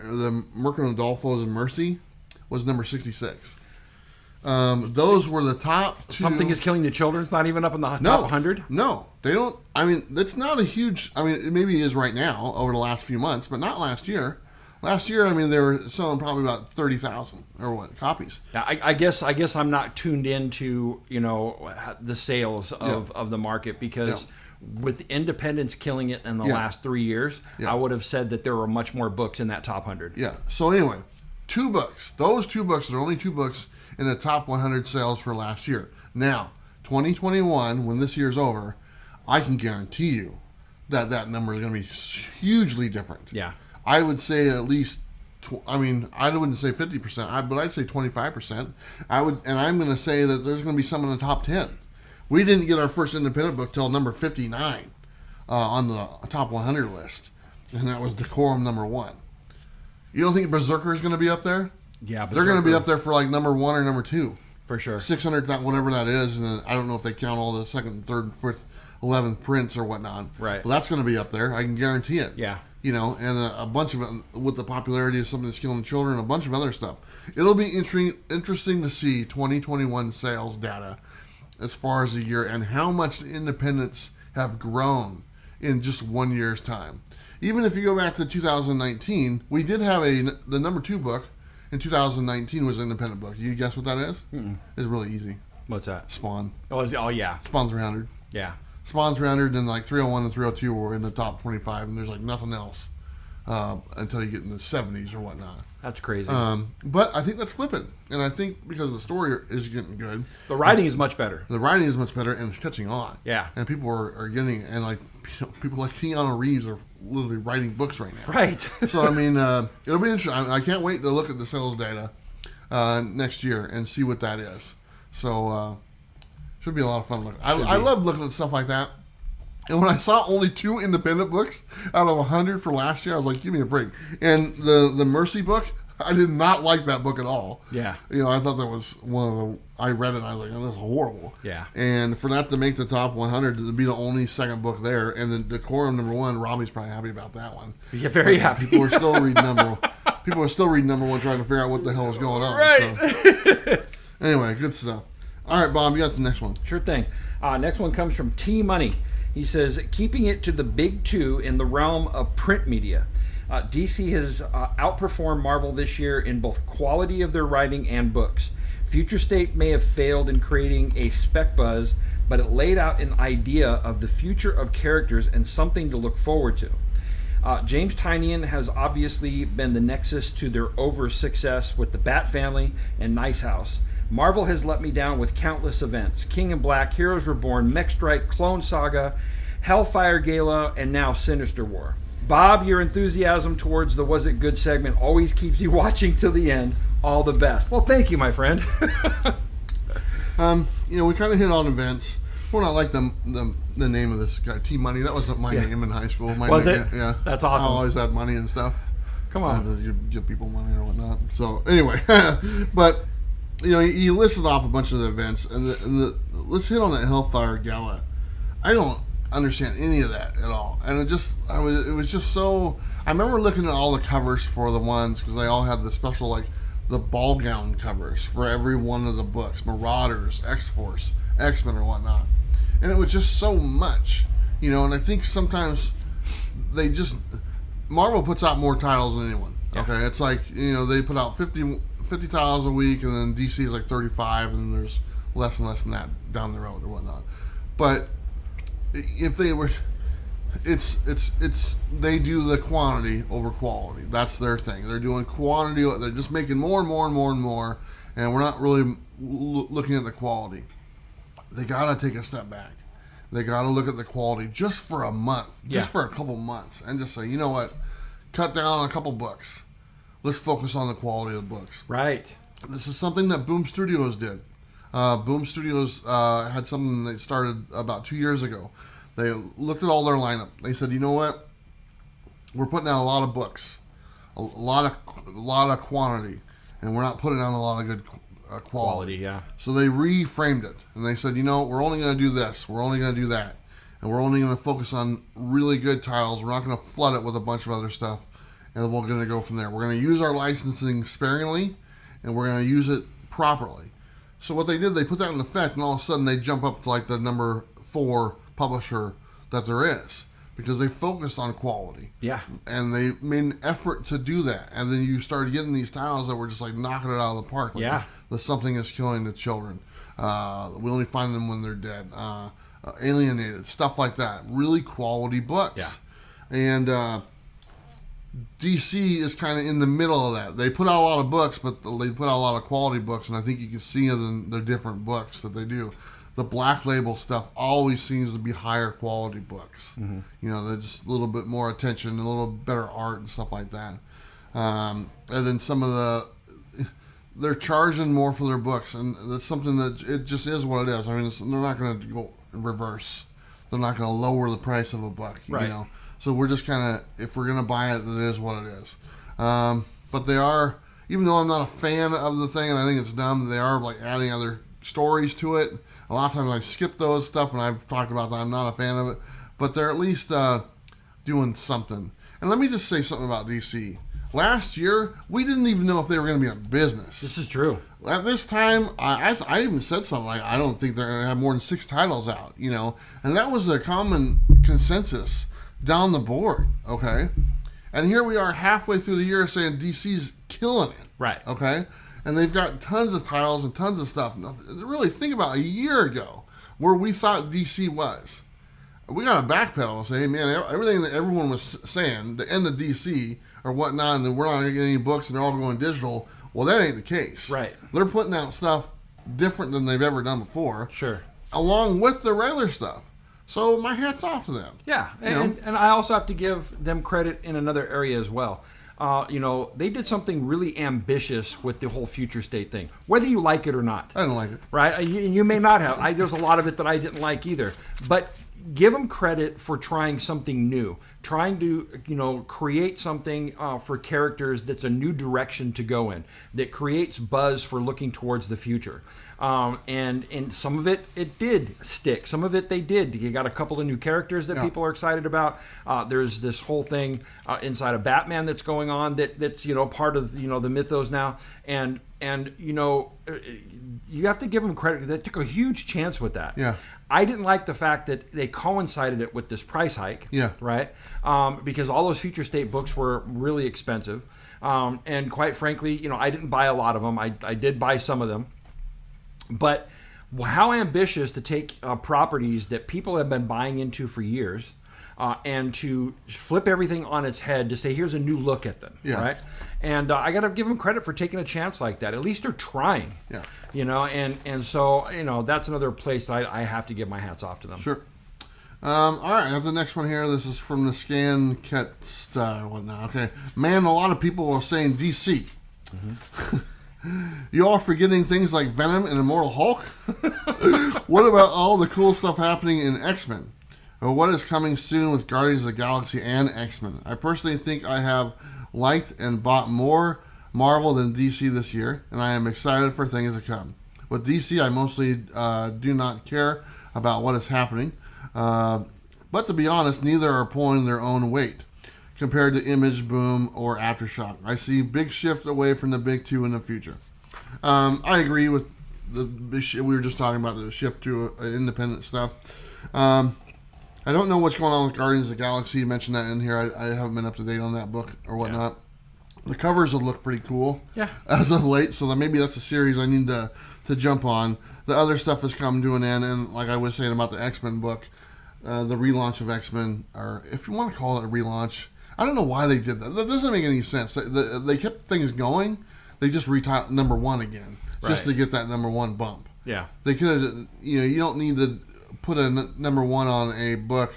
and Adolfo's and Mercy was number 66. Those were the top 2. Something is Killing the Children's not even up in the top 100? No, they don't. I mean, that's not a huge... I mean, it maybe is right now over the last few months, but not last year. Last year, I mean, they were selling probably about 30,000 or what copies. Yeah, I guess I'm not tuned into the sales of the market because... With independents killing it in the last 3 years, I would have said that there were much more books in that top 100. Yeah. So anyway, 2 books. Those 2 books are only 2 books in the top 100 sales for last year. Now, 2021, when this year's over, I can guarantee you that number is going to be hugely different. Yeah. I would say at least... I wouldn't say 50%, but I'd say 25%. And I'm going to say that there's going to be some in the top 10. We didn't get our first independent book till number 59 on the top 100 list, and that was Decorum number 1. You don't think Berserker is going to be up there? Yeah, Berserker. They're going to be up there for like number 1 or number 2. For sure. 600, whatever that is, and I don't know if they count all the second, third, fourth, 11th prints or whatnot. Right. But that's going to be up there. I can guarantee it. Yeah. And a bunch of it, with the popularity of Something That's Killing Children, a bunch of other stuff. It'll be interesting to see 2021 sales data as far as a year and how much the independents have grown in just 1 year's time. Even if you go back to 2019, we did have the number 2 book in 2019 was an independent book. You guess what that is? Mm-mm. It's really easy. What's that? Spawn. Oh yeah. Spawn 300. Yeah. Spawn 300 and like 301 and 302 were in the top 25, and there's like nothing else until you get in the 70s or whatnot. That's crazy. But I think that's flipping. And I think because the story is getting good. The writing is much better. The writing is much better, and it's catching on. Yeah. And people are getting, and like people like Keanu Reeves are literally writing books right now. Right. So, I mean, it'll be interesting. I can't wait to look at the sales data next year and see what that is. So, should be a lot of fun. I love looking at stuff like that. And when I saw only 2 independent books out of 100 for last year, I was like, give me a break. And the Mercy book, I did not like that book at all. Yeah. I thought that was one of the. I read it and I was like, oh, this is horrible. Yeah. And for that to make the top 100, to be the only second book there, and then Decorum #1, Robbie's probably happy about that one. Yeah, very happy. People are still reading number. People are still reading #1, trying to figure out what the hell is going on. Right. So. Anyway, good stuff. All right, Bob, you got the next one. Sure thing. Next one comes from T Money. He says, keeping it to the big two in the realm of print media. DC has outperformed Marvel this year in both quality of their writing and books. Future State may have failed in creating a spec buzz, but it laid out an idea of the future of characters and something to look forward to. James Tynion has obviously been the nexus to their over success with the Bat Family and Nice House. Marvel has let me down with countless events: King in Black, Heroes Reborn, Mech Strike, Clone Saga, Hellfire Gala, and now Sinister War. Bob, your enthusiasm towards the Was It Good segment always keeps you watching till the end. All the best. Well, thank you, my friend. We kind of hit on events. Well, I like the name of this guy, T Money. That wasn't my name in high school. Was it? Yeah. That's awesome. I always had money and stuff. Come on. You give people money or whatnot. So, anyway. But, you listed off a bunch of the events. And let's hit on that Hellfire Gala. I don't understand any of that at all. And it was just so... I remember looking at all the covers for the ones, because they all had the special, like, the ball gown covers for every one of the books. Marauders, X-Force, X-Men or whatnot. And it was just so much, and I think sometimes Marvel puts out more titles than anyone. Yeah. Okay, it's like, they put out 50 titles a week, and then DC is like 35, and there's less and less than that down the road or whatnot. But if they were, they do the quantity over quality. That's their thing. They're doing quantity. They're just making more and more and more and more, and we're not really looking at the quality. They gotta take a step back. They gotta look at the quality just for a month, just for a couple months, and just say, you know what, cut down on a couple books. Let's focus on the quality of the books. Right. This is something that Boom Studios did. Boom Studios had something they started about 2 years ago. They looked at all their lineup. They said, you know what, we're putting out a lot of books, a lot of quantity, and we're not putting out a lot of good quality. Yeah. So they reframed it, and they said, we're only going to do this, we're only going to do that, and we're only going to focus on really good titles. We're not going to flood it with a bunch of other stuff, and we're going to go from there. We're going to use our licensing sparingly, and we're going to use it properly. So what they did, they put that in effect, and all of a sudden they jump up to like the number 4 publisher that there is, because they focused on quality. Yeah. And they made an effort to do that. And then you started getting these titles that were just like knocking it out of the park. Like the Something Is Killing the Children. We Only Find Them When They're Dead. Alienated. Stuff like that. Really quality books. Yeah. And DC is kind of in the middle of that. They put out a lot of books, but they put out a lot of quality books, and I think you can see it in their different books that they do. The Black Label stuff always seems to be higher quality books. Mm-hmm. They're just a little bit more attention, a little better art and stuff like that. And then some of they're charging more for their books, and that's something that it just is what it is. I mean, they're not going to go in reverse. They're not going to lower the price of a book, right. So we're just kind of, if we're going to buy it, it is what it is. But they are, even though I'm not a fan of the thing and I think it's dumb, they are like adding other stories to it. A lot of times I skip those stuff, and I've talked about that. I'm not a fan of it. But they're at least doing something. And let me just say something about DC. Last year, we didn't even know if they were going to be in business. This is true. At this time, I even said something like, I don't think they're going to have more than 6 titles out, And that was a common consensus down the board, okay? And here we are halfway through the year saying DC's killing it. Right. Okay? And they've got tons of titles and tons of stuff. Really, think about a year ago where we thought DC was. We got to backpedal and say, hey, man, everything that everyone was saying, the end of DC or whatnot, and then we're not going to get any books and they're all going digital. Well, that ain't the case. Right. They're putting out stuff different than they've ever done before. Sure. Along with the regular stuff. So my hat's off to them. Yeah. And I also have to give them credit in another area as well. They did something really ambitious with the whole future state thing, whether you like it or not. I don't like it. Right? You may not have. There's a lot of it that I didn't like either. But give them credit for trying something new, trying to create something for characters that's a new direction to go in, that creates buzz for looking towards the future. And some of it did stick. Some of it they did. You got a couple of new characters that people are excited about. There's this whole thing inside of Batman that's going on that's part of the mythos now. And you have to give them credit. They took a huge chance with that. Yeah. I didn't like the fact that they coincided it with this price hike. Yeah. Right. Because all those future state books were really expensive. And quite frankly, I didn't buy a lot of them. I did buy some of them. But how ambitious to take properties that people have been buying into for years and to flip everything on its head to say, here's a new look at them, right? And I got to give them credit for taking a chance like that. At least they're trying, and so, that's another place I have to give my hats off to them. Sure. All right, I have the next one here. This is from the Scan Ket or whatnot. Okay. Man, a lot of people are saying DC. Mm-hmm. You all forgetting things like Venom and Immortal Hulk? What about all the cool stuff happening in X-Men? Or what is coming soon with Guardians of the Galaxy and X-Men? I personally think I have liked and bought more Marvel than DC this year, and I am excited for things to come. With DC, I mostly do not care about what is happening. But to be honest, neither are pulling their own weight compared to Image, Boom, or Aftershock. I see big shift away from the big two in the future. I agree with we were just talking about the shift to independent stuff. I don't know what's going on with Guardians of the Galaxy. You mentioned that in here. I haven't been up to date on that book or whatnot. Yeah. The covers will look pretty cool as of late, so maybe that's a series I need to jump on. The other stuff has come to an end, and like I was saying about the X-Men book, the relaunch of X-Men, or if you want to call it a relaunch, I don't know why they did that. That doesn't make any sense. They kept things going. They just retitled number one again, just to get that number one bump. Yeah. They could have, you don't need to put a number one on a book,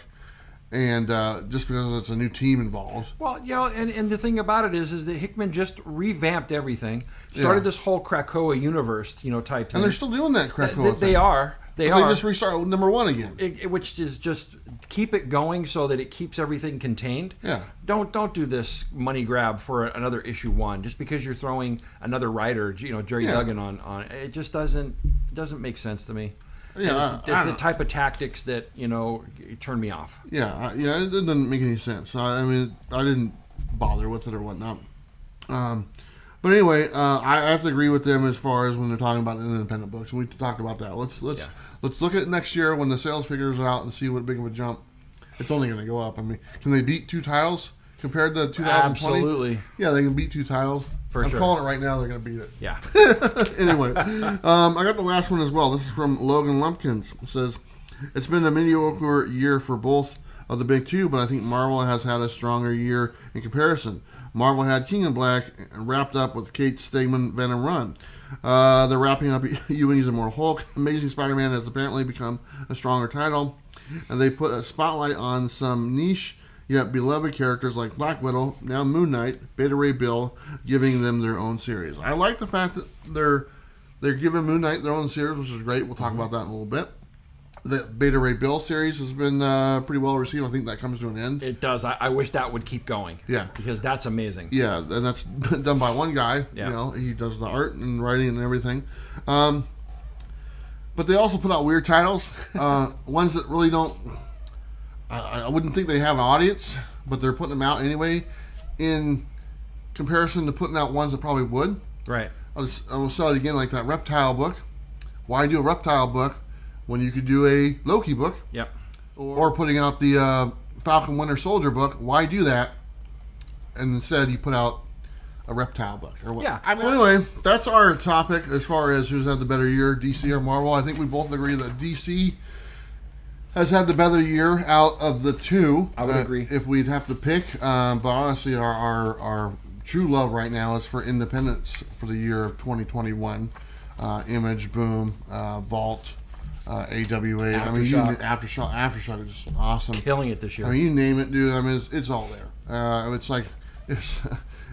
and just because it's a new team involved. Well, and the thing about it is that Hickman just revamped everything, started this whole Krakoa universe, type thing. And they're still doing that Krakoa thing. They are. They just restart with number one again. Which is just keep it going so that it keeps everything contained. Yeah. Don't do this money grab for another issue one just because you're throwing another writer, Jerry Duggan on. It just doesn't make sense to me. Yeah, it's the type of tactics that turn me off. Yeah, it doesn't make any sense. I mean, I didn't bother with it or whatnot. But anyway, I have to agree with them as far as when they're talking about independent books. We talked about that. Let's look at next year when the sales figures are out and see what big of a jump. It's only going to go up. I mean, can they beat 2 titles compared to 2020? Absolutely. Yeah, they can beat 2 titles. I'm calling it right now. They're going to beat it. Yeah. Anyway, I got the last one as well. This is from Logan Lumpkins. It says, it's been a mediocre year for both of the big two, but I think Marvel has had a stronger year in comparison. Marvel had King in Black wrapped up with Kate Stegman Venom run. They're wrapping up Ewing's Immortal Hulk. Amazing Spider-Man has apparently become a stronger title. And they put a spotlight on some niche yet beloved characters like Black Widow, now Moon Knight, Beta Ray Bill, giving them their own series. I like the fact that they're giving Moon Knight their own series, which is great. We'll talk about that in a little bit. The Beta Ray Bill series has been pretty well received. I think that comes to an end. It does. I wish that would keep going. Yeah. Because that's amazing. Yeah, and that's done by one guy. Yeah. He does the art and writing and everything. But they also put out weird titles. Ones that really don't... I wouldn't think they have an audience, but they're putting them out anyway in comparison to putting out ones that probably would. Right. I'll sell it again, like that Reptile book. Why do a Reptile book when you could do a Loki book? Yep. Or putting out the Falcon Winter Soldier book. Why do that? And instead you put out a Reptile book. Or what? Yeah. So anyway, that's our topic as far as who's had the better year, DC or Marvel. I think we both agree that DC has had the better year out of the two. I would agree. If we'd have to pick. But honestly, our true love right now is for independence for the year of 2021. Image, Boom, Vault, AWA. Aftershock. I mean, Aftershock is awesome. Killing it this year. I mean, you name it, dude. I mean, it's all there. It's like,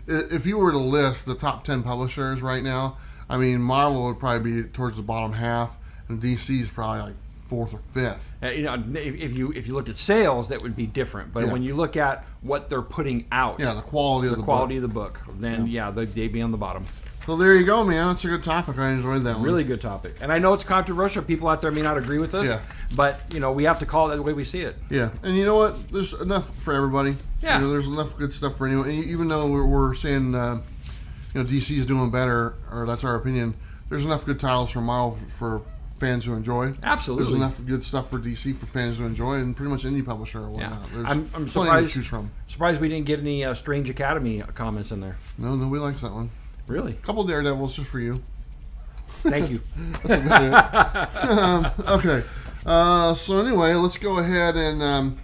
if you were to list the top 10 publishers right now, I mean, Marvel would probably be towards the bottom half, and DC is probably like 4th or 5th. If you looked at sales, that would be different. But when you look at what they're putting out, the quality of the book, then they'd be on the bottom. So there you go, man. That's a good topic. I enjoyed that one. Really good topic. And I know it's controversial. People out there may not agree with us. But, we have to call it the way we see it. Yeah. And you know what? There's enough for everybody. Yeah. There's enough good stuff for anyone. Even though we're saying, DC is doing better, or that's our opinion, there's enough good titles from Marvel for fans who enjoy. Absolutely. There's enough good stuff for DC for fans who enjoy, and pretty much any publisher or whatnot. Yeah. I'm surprised to choose from. Surprised we didn't get any Strange Academy comments in there. No, nobody likes that one. Really? A couple Daredevils just for you. Thank you. That's about it. Okay. So anyway, let's go ahead and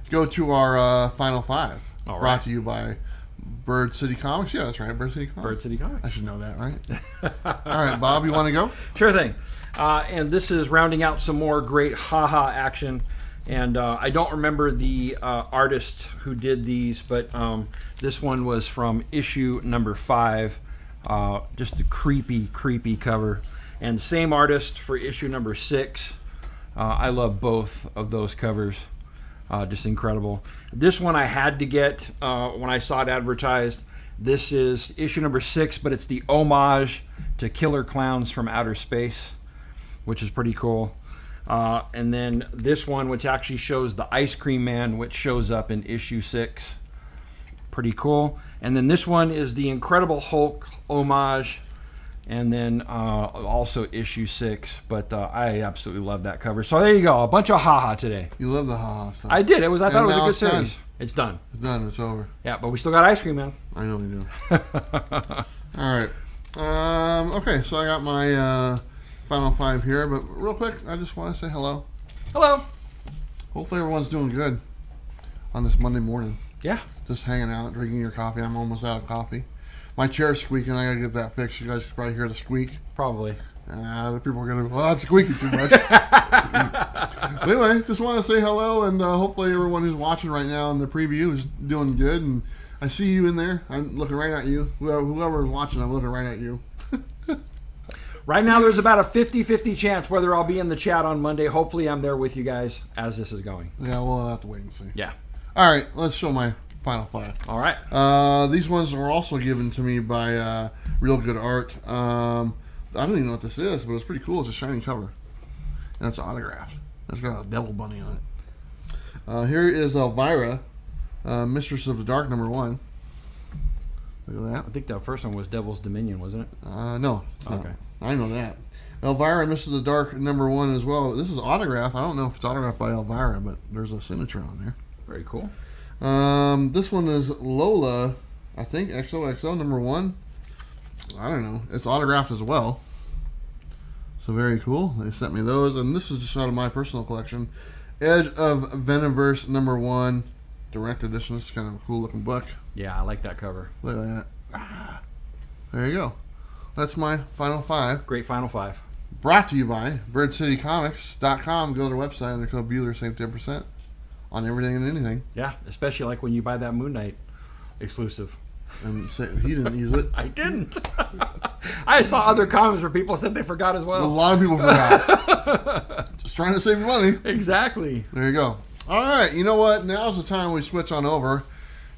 go to our Final 5. All right. Brought to you by Bird City Comics. Yeah, that's right. Bird City Comics. Bird City Comics. I should know that, right? All right, Bob, you want to go? Sure thing. And this is rounding out some more great haha action. And I don't remember the artist who did these, but this one was from issue number 5. Just a creepy, creepy cover. And same artist for issue number 6. I love both of those covers. Just incredible. This one I had to get when I saw it advertised. This is issue number 6, but it's the homage to Killer Clowns from Outer Space, which is pretty cool. And then this one, which actually shows the Ice Cream Man, which shows up in issue 6. Pretty cool. And then this one is the Incredible Hulk homage, and then also issue 6. But I absolutely love that cover. So there you go, a bunch of haha today. You love the haha stuff. I did. I thought it was a good series. It's done. It's done. It's over. Yeah, but we still got Ice Cream Man. I know we do. All right. Okay, so I got my Final 5 here, but real quick, I just want to say hello. Hello. Hopefully everyone's doing good on this Monday morning. Yeah. Just hanging out, drinking your coffee. I'm almost out of coffee. My chair's squeaking. I gotta get that fixed. You guys can probably hear the squeak. Probably. The people are gonna, well, that's squeaking too much. But anyway, just want to say hello, and hopefully everyone who's watching right now in the preview is doing good. And I see you in there. I'm looking right at you. Whoever's watching, I'm looking right at you. Right now, there's about a 50-50 chance whether I'll be in the chat on Monday. Hopefully, I'm there with you guys as this is going. Yeah, we'll have to wait and see. Yeah. All right, let's show my Final 5. All right. These ones were also given to me by Real Good Art. I don't even know what this is, but it's pretty cool. It's a shiny cover. And it's autographed. It's got a devil bunny on it. Here is Elvira, Mistress of the Dark, number 1. Look at that. I think that first one was Devil's Dominion, wasn't it? No. It's not. Okay. I know that. Elvira, Mistress of the Dark, number 1 as well. This is autographed. I don't know if it's autographed by Elvira, but there's a signature on there. Very cool. This one is Lola, I think, XOXO, number 1. I don't know. It's autographed as well. So very cool. They sent me those. And this is just out of my personal collection. Edge of Venomverse, number 1. Direct edition. It's kind of a cool looking book. Yeah, I like that cover. Look at that. There you go. That's my Final 5. Great Final 5. Brought to you by BirdCityComics.com. Go to their website under code Bueller, save 10% on everything and anything. Yeah, especially like when you buy that Moon Knight exclusive. And say, he didn't use it. I didn't. I saw other comments where people said they forgot as well. A lot of people forgot. Just trying to save you money. Exactly. There you go. All right. You know what? Now's the time we switch on over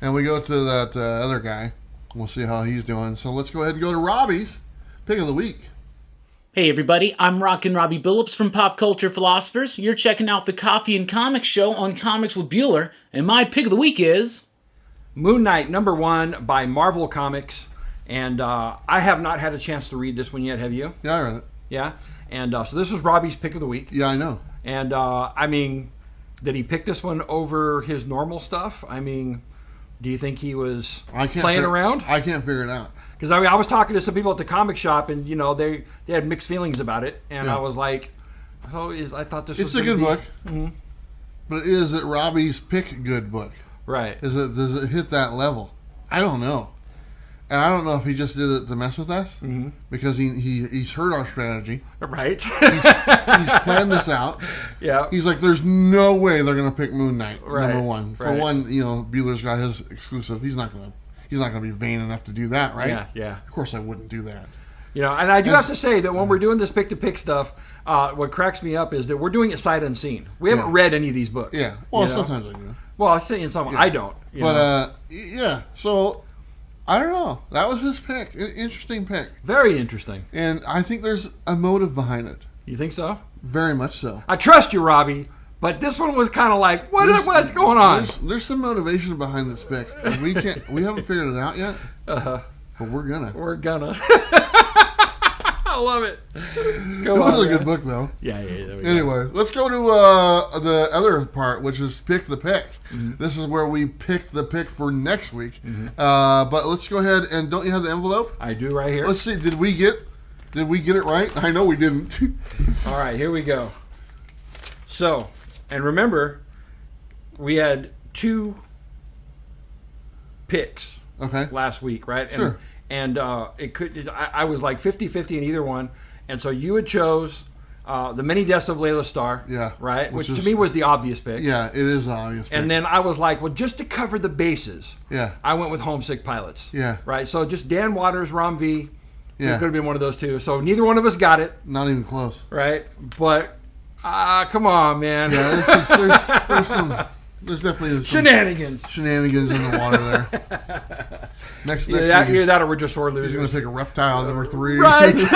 and we go to that other guy. We'll see how he's doing. So let's go ahead and go to Robbie's Pick of the Week. Hey everybody, I'm Rockin' Robbie Billups from Pop Culture Philosophers. You're checking out the Coffee and Comics Show on Comics with Bueller, and my pick of the week is Moon Knight, number 1 by Marvel Comics. And I have not had a chance to read this one yet. Have you? Yeah, I read it. Yeah? And so this was Robbie's pick of the week. Yeah, I know. And I mean, did he pick this one over his normal stuff? I mean, do you think he was playing around? I can't figure it out. Because I was talking to some people at the comic shop, and you know they had mixed feelings about it, and I was like, I thought this was a good book, mm-hmm. But is it Robbie's pick good book? Right? Does it hit that level? I don't know, and I don't know if he just did it to mess with us because he's heard our strategy. Right? He's planned this out. Yeah. He's like, there's no way they're gonna pick Moon Knight number 1. For right. one, you know, Bueller's got his exclusive. He's not gonna be vain enough to do that, right? Yeah. Of course I wouldn't do that. You know, and I do have to say that when we're doing this pick-to-pick stuff, what cracks me up is that we're doing it sight unseen. We haven't read any of these books. Yeah. Well, sometimes I do. Well, I'm saying some. I don't. But yeah. So I don't know. That was his pick. Interesting pick. Very interesting. And I think there's a motive behind it. You think so? Very much so. I trust you, Robbie. But this one was kind of like, what's going on? There's some motivation behind this pick. We haven't figured it out yet. But we're gonna. I love it. It was a good book, though. Yeah. Anyway, let's go to the other part, which is pick the pick. Mm-hmm. This is where we pick the pick for next week. Mm-hmm. But let's go ahead and don't you have the envelope? I do right here. Let's see. Did we get it right? I know we didn't. All right, here we go. So, and remember, we had 2 picks. Okay. Last week, right? Sure. And I was like 50-50 in either one. And so you had chose The Many Deaths of Layla Starr. Yeah. Right? Which to me was the obvious pick. Yeah, it is the obvious pick. And then I was like, well, just to cover the bases, I went with Homesick Pilots. Yeah. Right? So just Dan Waters, Rom V. Yeah. It could have been one of those two. So neither one of us got it. Not even close. Right? But, come on, man. Yeah, there's definitely some shenanigans in the water there. Next week, either that or we're just sore losers. He's going to take a reptile number 3. Right.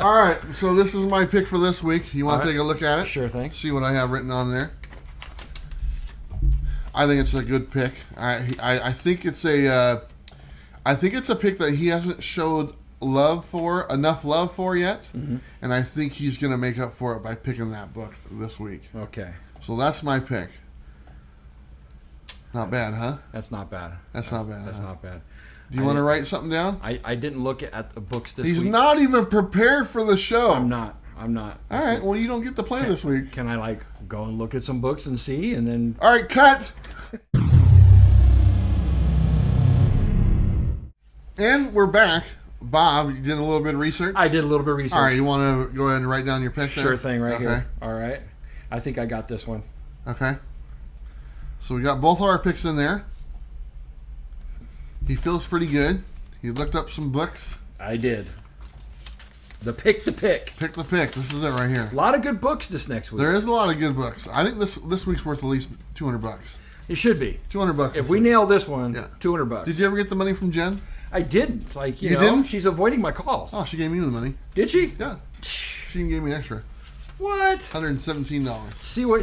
All right. So this is my pick for this week. You want to take a look at it? Sure thing. See what I have written on there. I think it's a good pick. I think it's a pick that he hasn't showed enough love for yet, and I think he's going to make up for it by picking that book this week. Okay. So that's my pick. Not bad, huh? That's not bad. That's not bad. That's not bad. Do you want to write something down? I didn't look at the books this week. He's not even prepared for the show. I'm not. All right. Well, you don't get to play this week. Can I go and look at some books and see, and then? All right, cut. And we're back. Bob, you did a little bit of research? I did a little bit of research. All right. You want to go ahead and write down your pick? Sure thing, right here. All right. I think I got this one. Okay. So we got both of our picks in there. He feels pretty good. He looked up some books. I did. The pick. Pick the pick. This is it right here. A lot of good books this next week. There is a lot of good books. I think this week's worth at least $200. It should be $200. If we nail this one, $200. Did you ever get the money from Jen? I didn't. You know, didn't? She's avoiding my calls. Oh, she gave me the money. Did she? Yeah. She even gave me extra. What? $117. See you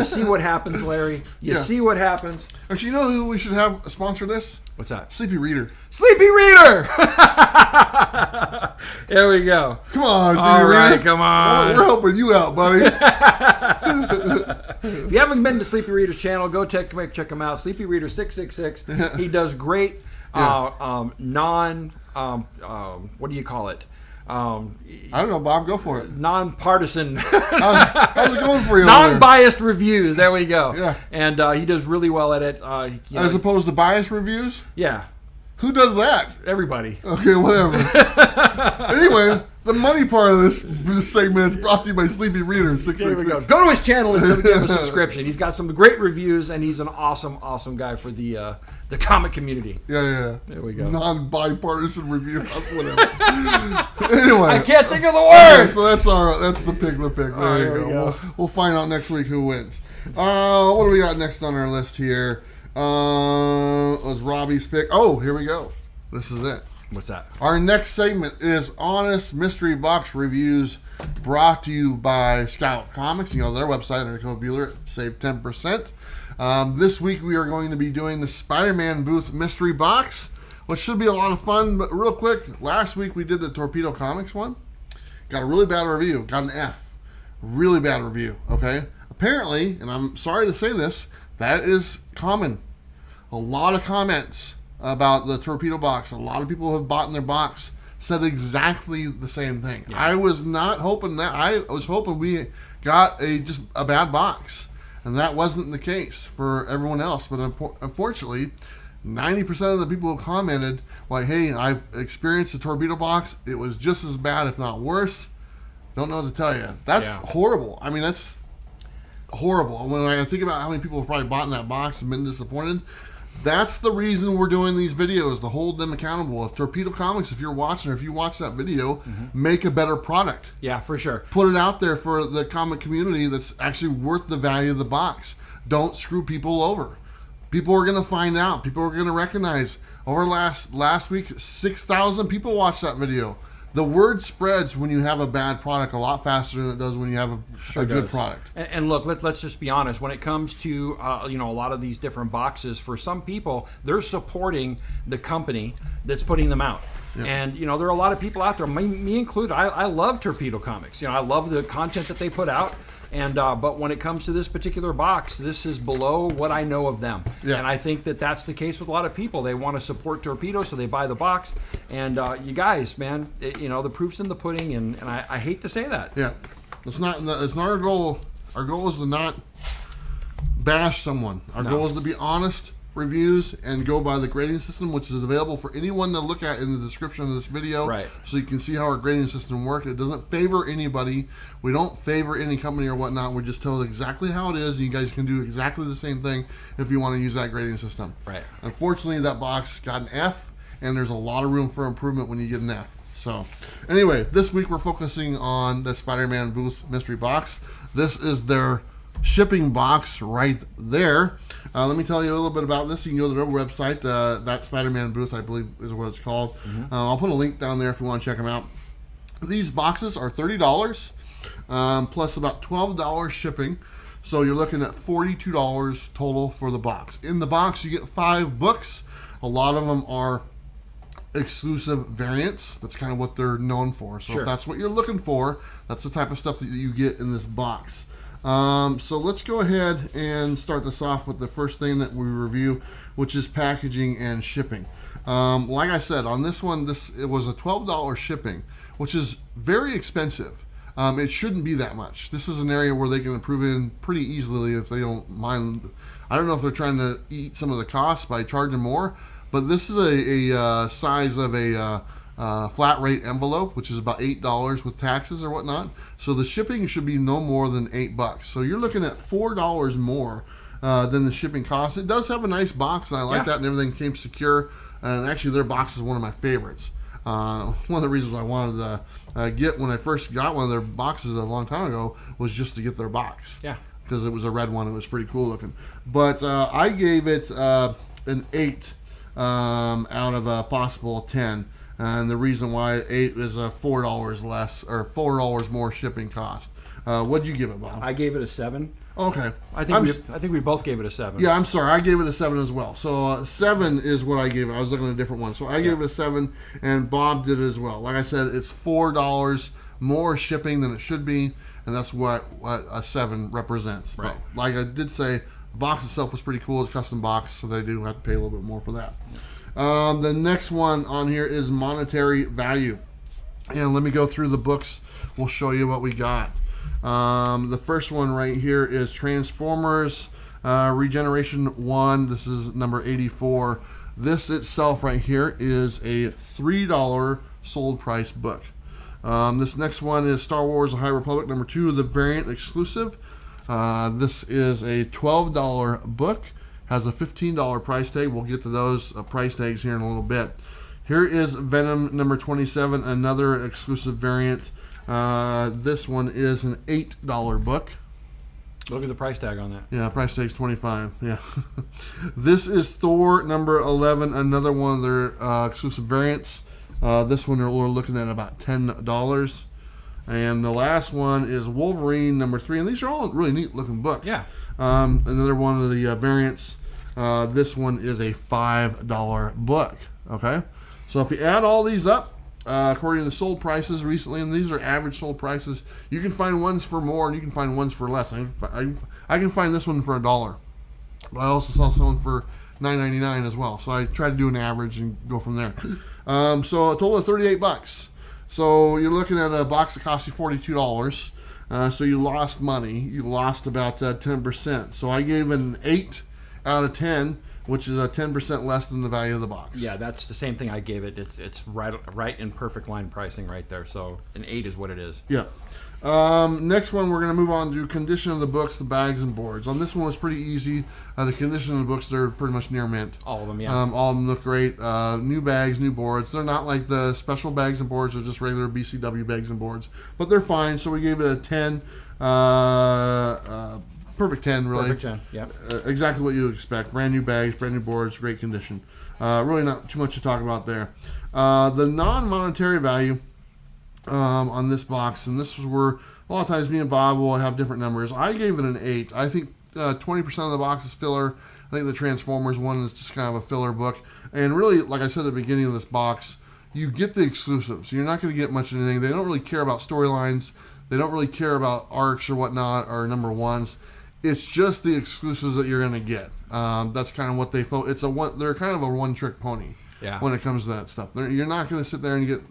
see what happens, Larry. You see what happens. Actually, you know who we should have sponsor this? What's that? Sleepy Reader. Sleepy Reader. There we go. Come on, Sleepy All right, Reader. come on. We're helping you out, buddy. If you haven't been to Sleepy Reader's channel, go check him out. Sleepy Reader 666. He does great what do you call it? I don't know, Bob. Go for it. Non-partisan. How's it going for you? Non-biased reviews. There we go. Yeah. And he does really well at it. As opposed to biased reviews? Yeah. Who does that? Everybody. Okay, whatever. Anyway, the money part of this segment is brought to you by Sleepy Reader 666. There we go. Go to his channel and give him a subscription. He's got some great reviews, and he's an awesome guy for the comic community. Yeah. There we go. Non-bipartisan review. Whatever. Anyway. I can't think of the word. Okay, so that's the pick. There you go. We'll find out next week who wins. What do we got next on our list here? Was Robbie's pick. Oh, here we go. This is it. What's that? Our next segment is Honest Mystery Box Reviews, brought to you by Scout Comics. You know, their website under code Bueller, save 10%. This week we are going to be doing the Spider-Man Booth Mystery Box, which should be a lot of fun. But real quick, last week we did the Torpedo Comics one. Got a really bad review. Got an F. Really bad review, okay? Apparently, and I'm sorry to say this, that is common. A lot of comments about the Torpedo box. A lot of people have bought in their box said exactly the same thing. Yeah. I was not hoping that. I was hoping we got just a bad box. And that wasn't the case for everyone else. But unfortunately, 90% of the people who commented, like, hey, I've experienced the Torpedo box. It was just as bad, if not worse. Don't know what to tell you. That's horrible. I mean, that's horrible. When I think about how many people have probably bought in that box and been disappointed, That's the reason we're doing these videos, to hold them accountable. If Torpedo Comics, if you're watching, or if you watch that video, make a better product. Yeah, for sure. Put it out there for the comic community that's actually worth the value of the box. Don't screw people over. People are going to find out. People are going to recognize. Over last week, 6,000 people watched that video. The word spreads when you have a bad product a lot faster than it does when you have a good product. And look, let's just be honest. When it comes to a lot of these different boxes, for some people, they're supporting the company that's putting them out. Yeah. And there are a lot of people out there, me included. I love Torpedo Comics. I love the content that they put out. And but when it comes to this particular box, this is below what I know of them. Yeah. And I think that that's the case with a lot of people. They want to support Torpedo, so they buy the box. And you guys, man, the proof's in the pudding, and I hate to say that. Yeah, it's not our goal. Our goal is to not bash someone. Our goal is to be honest reviews and go by the grading system, which is available for anyone to look at in the description of this video. Right. So you can see how our grading system works. It doesn't favor anybody. We don't favor any company or whatnot. We just tell exactly how it is, and you guys can do exactly the same thing if you want to use that grading system. Right. Unfortunately, that box got an F, and there's a lot of room for improvement when you get an F. So anyway, this week we're focusing on the Spider-Man Booth mystery box. This is their shipping box right there. Let me tell you a little bit about this. You can go to their website. That Spider-Man Booth, I believe, is what it's called. I'll put a link down there if you want to check them out. These boxes are $30 plus about $12 shipping. So you're looking at $42 total for the box. In the box, you get 5 books. A lot of them are exclusive variants. That's kind of what they're known for. So if that's what you're looking for, that's the type of stuff that you get in this box. So let's go ahead and start this off with the first thing that we review, which is packaging and shipping. Like I said, on this one, it was a $12 shipping, which is very expensive. It shouldn't be that much. This is an area where they can improve in pretty easily if they don't mind. I don't know if they're trying to eat some of the costs by charging more, but this is a size of a flat rate envelope, which is about $8 with taxes or whatnot. So the shipping should be no more than $8. So you're looking at $4 more than the shipping cost. It does have a nice box, and I like that, and everything came secure. And actually, their box is one of my favorites. One of the reasons I wanted to get when I first got one of their boxes a long time ago was just to get their box. Yeah. Because it was a red one. It was pretty cool looking. But I gave it an 8 out of a possible 10. And the reason why 8 is $4 less, or $4 more shipping cost. What'd you give it, Bob? I gave it a 7. Okay. I think we both gave it a 7. Yeah, I'm sorry. I gave it a 7 as well. So 7 is what I gave it. I was looking at a different one. So I gave it a 7, and Bob did as well. Like I said, it's $4 more shipping than it should be, and that's what a 7 represents. Right. But like I did say, the box itself was pretty cool. It's a custom box, so they do have to pay a little bit more for that. The next one on here is monetary value. And let me go through the books. We'll show you what we got. The first one right here is Transformers Regeneration 1. This is number 84. This itself right here is a $3 sold price book. This next one is Star Wars The High Republic number 2, the variant exclusive. This is a $12 book. Has a $15 price tag. We'll get to those price tags here in a little bit. Here is Venom number 27, another exclusive variant. This one is an $8 book. Look at the price tag on that. Yeah, price tag's $25. Yeah. This is Thor number 11, another one of their exclusive variants. This one we're looking at about $10. And the last one is Wolverine number 3. And these are all really neat looking books. Yeah. Another one of the variants. This one is a $5 book. Okay. So if you add all these up, according to the sold prices recently, and these are average sold prices, you can find ones for more and you can find ones for less. I can find this one for $1. But I also saw someone for $9.99 as well. So I try to do an average and go from there. So a total of $38. So you're looking at a box that costs you $42. So you lost money. You lost about 10%. So I gave an 8 out of 10, which is a 10% less than the value of the box. Yeah, that's the same thing I gave it. It's right in perfect line pricing right there. So an 8 is what it is. Yeah. Next one, we're going to move on to condition of the books, the bags, and boards. On this one was pretty easy. The condition of the books, they're pretty much near mint. All of them, yeah. All of them look great. New bags, new boards. They're not like the special bags and boards. They're just regular BCW bags and boards. But they're fine, so we gave it a 10. Perfect 10, really. Perfect 10, yeah. Exactly what you would expect. Brand new bags, brand new boards, great condition. Really not too much to talk about there. The non-monetary value on this box, and this is where a lot of times me and Bob will have different numbers. I gave it an 8. I think 20% of the box is filler. I think the Transformers one is just kind of a filler book. And really, like I said at the beginning of this box, you get the exclusives. You're not going to get much of anything. They don't really care about storylines. They don't really care about arcs or whatnot or number ones. It's just the exclusives that you're going to get. That's kind of what they focus. They're kind of a one-trick pony when it comes to that stuff. You're not going to sit there and get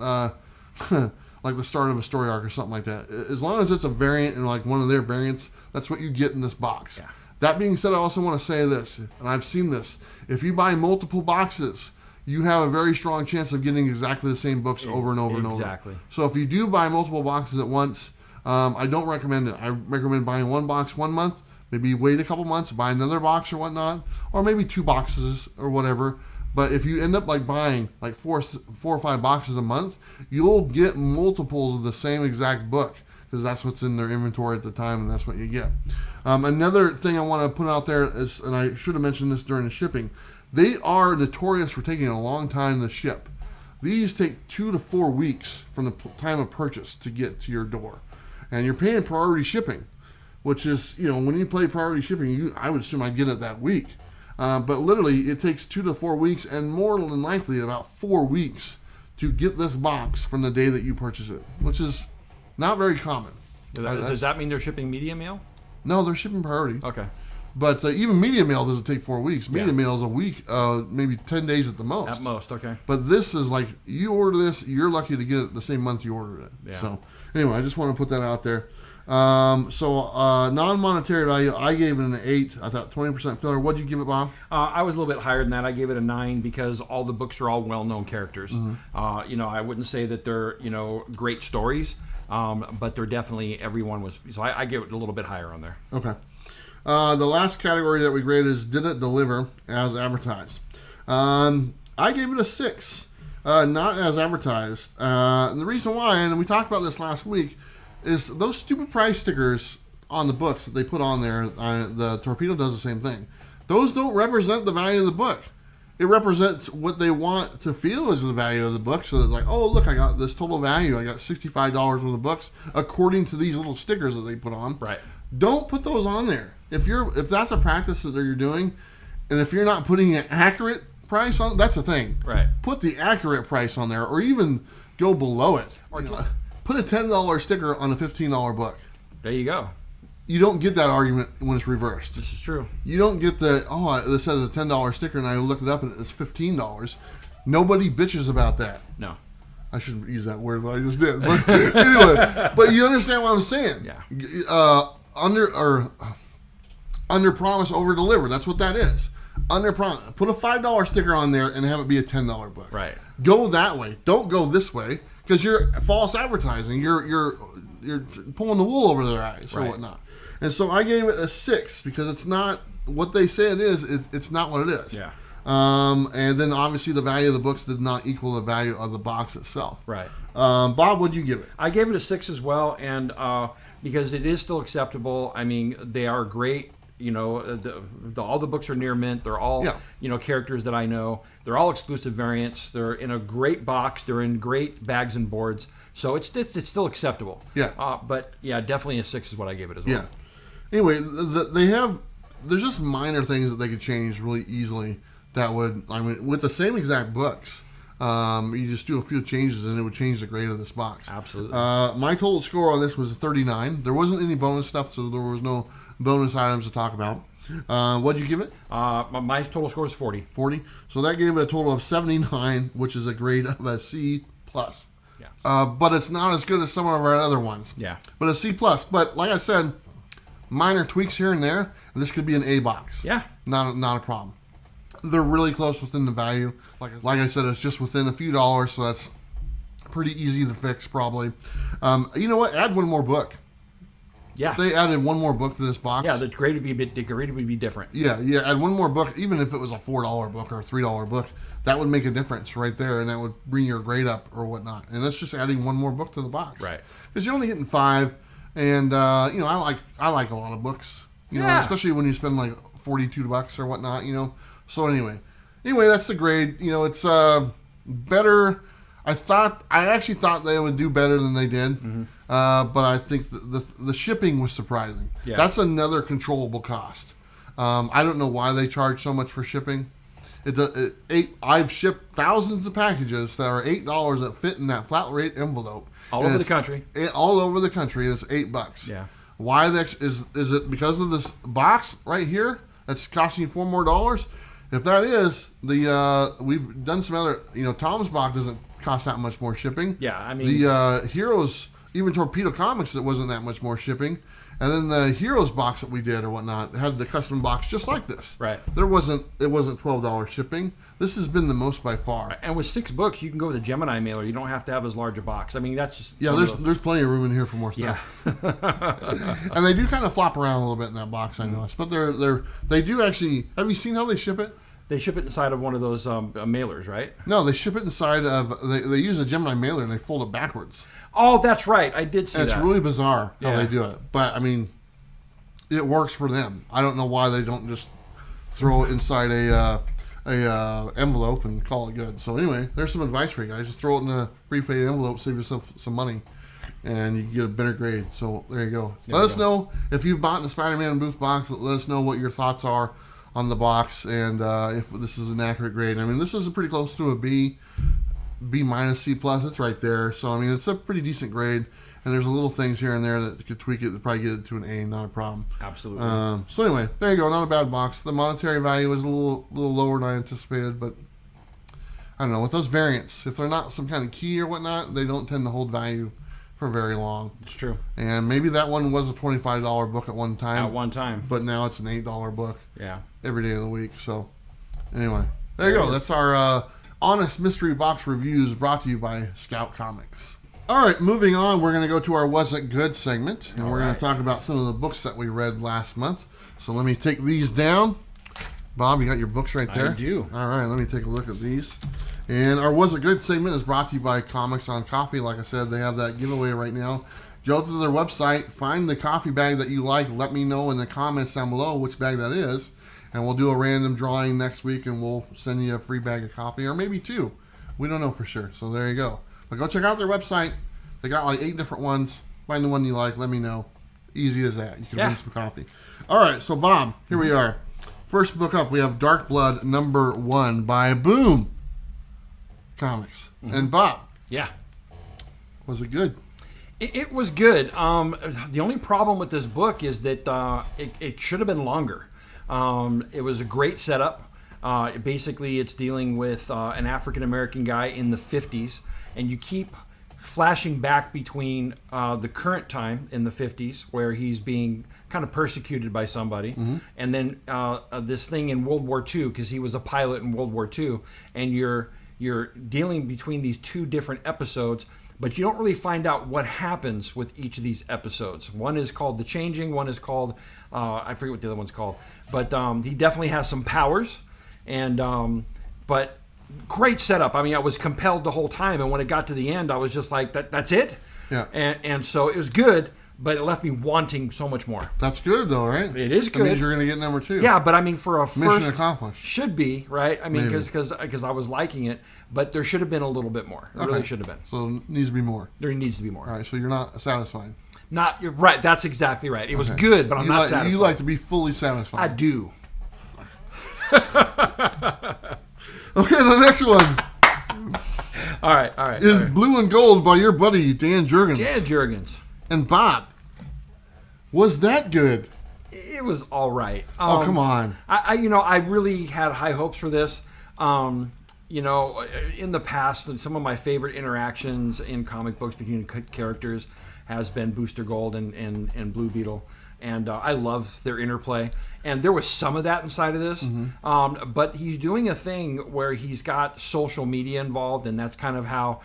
like the start of a story arc or something like that. As long as it's a variant and like one of their variants, that's what you get in this box. Yeah. That being said, I also want to say this, and I've seen this. If you buy multiple boxes, you have a very strong chance of getting exactly the same books over and over and over. Exactly. So if you do buy multiple boxes at once, I don't recommend it. I recommend buying one box 1 month, maybe wait a couple months, buy another box or whatnot, or maybe 2 boxes or whatever. But if you end up like buying like four or five boxes a month, you'll get multiples of the same exact book because that's what's in their inventory at the time, and that's what you get. Another thing I want to put out there is, and I should have mentioned this during the shipping, they are notorious for taking a long time to ship. These take 2 to 4 weeks from the time of purchase to get to your door, and you're paying priority shipping, which is, when you pay priority shipping, I would assume I'd get it that week. But literally, it takes 2 to 4 weeks, and more than likely about 4 weeks to get this box from the day that you purchase it, which is not very common. Does that mean they're shipping media mail? No, they're shipping priority. Okay. But even media mail doesn't take 4 weeks. Media mail is a week, maybe 10 days at the most. At most, okay. But this is like, you order this, you're lucky to get it the same month you ordered it. Yeah. So anyway, I just want to put that out there. Non-monetary value, I gave it an 8. I thought 20% filler. What'd you give it, Bob? I was a little bit higher than that. I gave it a 9 because all the books are all well-known characters. Mm-hmm. I wouldn't say that they're, great stories, but they're definitely, everyone was, so I gave it a little bit higher on there. Okay. The last category that we graded is, did it deliver as advertised? I gave it a 6, not as advertised. And the reason why, and we talked about this last week, is those stupid price stickers on the books that they put on there. The Torpedo does the same thing. Those don't represent the value of the book. It represents what they want to feel is the value of the book. So they're like, oh, look, I got this total value. I got $65 worth of books according to these little stickers that they put on. Right. Don't put those on there. If that's a practice that you're doing, and if you're not putting an accurate price on, that's the thing. Right. Put the accurate price on there, or even go below it. Or put a $10 sticker on a $15 book. There you go. You don't get that argument when it's reversed. This is true. You don't get this says a $10 sticker and I looked it up and it's $15. Nobody bitches about that. No. I shouldn't use that word, but I just did. But anyway, but you understand what I'm saying. Yeah. Under promise, over deliver. That's what that is. Under promise. Put a $5 sticker on there and have it be a $10 book. Right. Go that way. Don't go this way. Because you're false advertising, you're pulling the wool over their eyes or whatnot, and so I gave it a 6 because it's not what they say it is. It's not what it is. Yeah. And then obviously the value of the books did not equal the value of the box itself. Right. Bob, what'd you give it? I gave it a 6 as well, and because it is still acceptable. I mean, they are great. All the books are near mint. They're all, characters that I know. They're all exclusive variants. They're in a great box. They're in great bags and boards. So it's still acceptable. Yeah. But yeah, definitely a 6 is what I gave it as well. Yeah. Anyway, there's just minor things that they could change really easily that would, with the same exact books, you just do a few changes and it would change the grade of this box. Absolutely. My total score on this was 39. There wasn't any bonus stuff, so there was no bonus items to talk about. What'd you give it? My total score is 40. 40. So that gave it a total of 79, which is a grade of a C+. Yeah. But it's not as good as some of our other ones. Yeah. But a C+. But like I said, minor tweaks here and there, and this could be an A box. Yeah. Not a problem. They're really close within the value. Like I said, it's just within a few dollars, so that's Pretty easy to fix, probably. You know what? Add one more book. Yeah. If they added one more book to this box. Yeah, the grade would be different. Yeah, add one more book, even if it was a $4 book or a $3 book, that would make a difference right there, and that would bring your grade up or whatnot. And that's just adding one more book to the box. Right. Because you're only getting 5, and I like a lot of books. You know, especially when you spend like $42 or whatnot. You know. So anyway, that's the grade. You know, it's better. I actually thought they would do better than they did. Mm-hmm. But I think the shipping was surprising. Yeah. That's another controllable cost. I don't know why they charge so much for shipping. I've shipped thousands of packages that are $8 that fit in that flat rate envelope. All over the country. All over the country. It's $8. Yeah. Why is it because of this box right here that's costing you $4 more? If that is, we've done some other, Tom's box doesn't cost that much more shipping. Yeah, I mean the Heroes, even Torpedo Comics, it wasn't that much more shipping. And then the Heroes box that we did or whatnot had the custom box just like this. Right. It wasn't $12 shipping. This has been the most by far. And with 6 books, you can go with a Gemini mailer. You don't have to have as large a box. I mean, that's just there's plenty of room in here for more stuff. Yeah. And they do kind of flop around a little bit in that box, I noticed. But they do actually. Have you seen how they ship it? They ship it inside of one of those mailers, right? No, they ship it inside of. They use a Gemini mailer and they fold it backwards. Oh, that's right. I did see that. It's really bizarre how they do it, but I mean, it works for them. I don't know why they don't just throw it inside a envelope and call it good. So anyway, there's some advice for you guys. Just throw it in a prepaid envelope, save yourself some money, and you can get a better grade. So there you go. Let us know if you've bought the Spider-Man Booth box. Let us know what your thoughts are on the box and if this is an accurate grade. I mean, this is pretty close to a B minus, C plus. It's right there. So I mean, it's a pretty decent grade. And there's little things here and there that could tweak it to probably get it to an A, not a problem. Absolutely. So anyway, there you go. Not a bad box. The monetary value is a little lower than I anticipated, but I don't know. With those variants, if they're not some kind of key or whatnot, they don't tend to hold value for very long. It's true. And maybe that one was a $25 book at one time. At one time. But now it's an $8 book. Yeah. Every day of the week. So anyway, there you go. That's our honest mystery box reviews brought to you by Scout Comics. All right, moving on, we're going to go to our Was It Good segment, and we're going to talk about some of the books that we read last month. So let me take these down. Bob, you got your books right there? I do. All right, let me take a look at these. And our Was It Good segment is brought to you by Comics on Coffee. Like I said, they have that giveaway right now. Go to their website, find the coffee bag that you like. Let me know in the comments down below which bag that is, and we'll do a random drawing next week, and we'll send you a free bag of coffee, or maybe 2. We don't know for sure, so there you go. But go check out their website. They got like 8 different ones. Find the one you like. Let me know. Easy as that. You can win some coffee. All right. So, Bob, here we are. First book up, we have Dark Blood #1 by Boom Comics. Mm-hmm. And, Bob. Yeah. Was it good? It was good. The only problem with this book is that it should have been longer. It was a great setup. Basically, it's dealing with an African-American guy in the 50s, and you keep flashing back between the current time in the 50s where he's being kind of persecuted by somebody, and then this thing in World War II because he was a pilot in World War II, and you're dealing between these 2 different episodes, but you don't really find out what happens with each of these episodes. One is called The Changing, one is called I forget what the other one's called, but he definitely has some powers, and but great setup. I mean, I was compelled the whole time, and when it got to the end, I was just like, "That's it." Yeah. And so it was good, but it left me wanting so much more. That's good, though, right? It is good. That means you're going to get #2. Yeah, but I mean, for a mission first accomplished, should be right. I mean, because I was liking it, but there should have been a little bit more. It really should have been. So it needs to be more. There needs to be more. All right. So you're not satisfied. You're right. That's exactly right. It was good, but I'm not satisfied. You like to be fully satisfied. I do. Okay, the next one. All right. Is Blue and Gold by your buddy Dan Jurgens. Dan Jurgens. And Bob, was that good? It was all right. Oh, come on. I really had high hopes for this. In the past, some of my favorite interactions in comic books between characters has been Booster Gold and Blue Beetle. And I love their interplay. And there was some of that inside of this, but he's doing a thing where he's got social media involved, and that's kind of how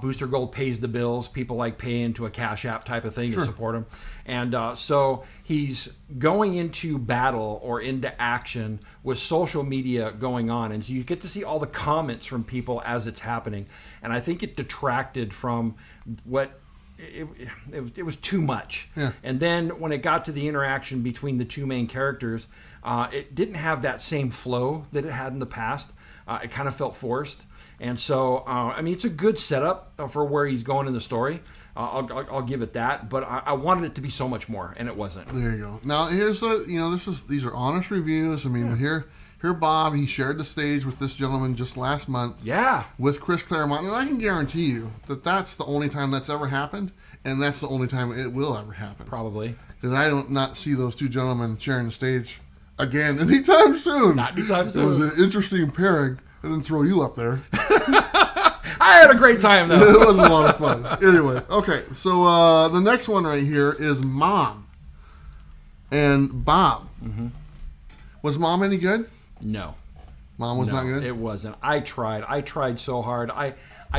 Booster Gold pays the bills. People like pay into a Cash App type of thing to support him. And so he's going into battle or into action with social media going on. And so you get to see all the comments from people as it's happening. And I think it detracted from what... It was too much. Yeah. And then when it got to the interaction between the two main characters, it didn't have that same flow that it had in the past. It kind of felt forced. And so, I mean, it's a good setup for where he's going in the story. I'll give it that. But I wanted it to be so much more, and it wasn't. There you go. Now, here's these are honest reviews. I mean, here Bob, he shared the stage with this gentleman just last month. Yeah. With Chris Claremont. And I can guarantee you that that's the only time that's ever happened, and that's the only time it will ever happen. Probably. Because I don't not see those two gentlemen sharing the stage again anytime soon. Not anytime soon. It was an interesting pairing. I didn't throw you up there. I had a great time, though. It was a lot of fun. Anyway, okay. So the next one right here is Mom and Bob. Mm-hmm. Was Mom any good? No. Mom was not good? It wasn't. I tried so hard. I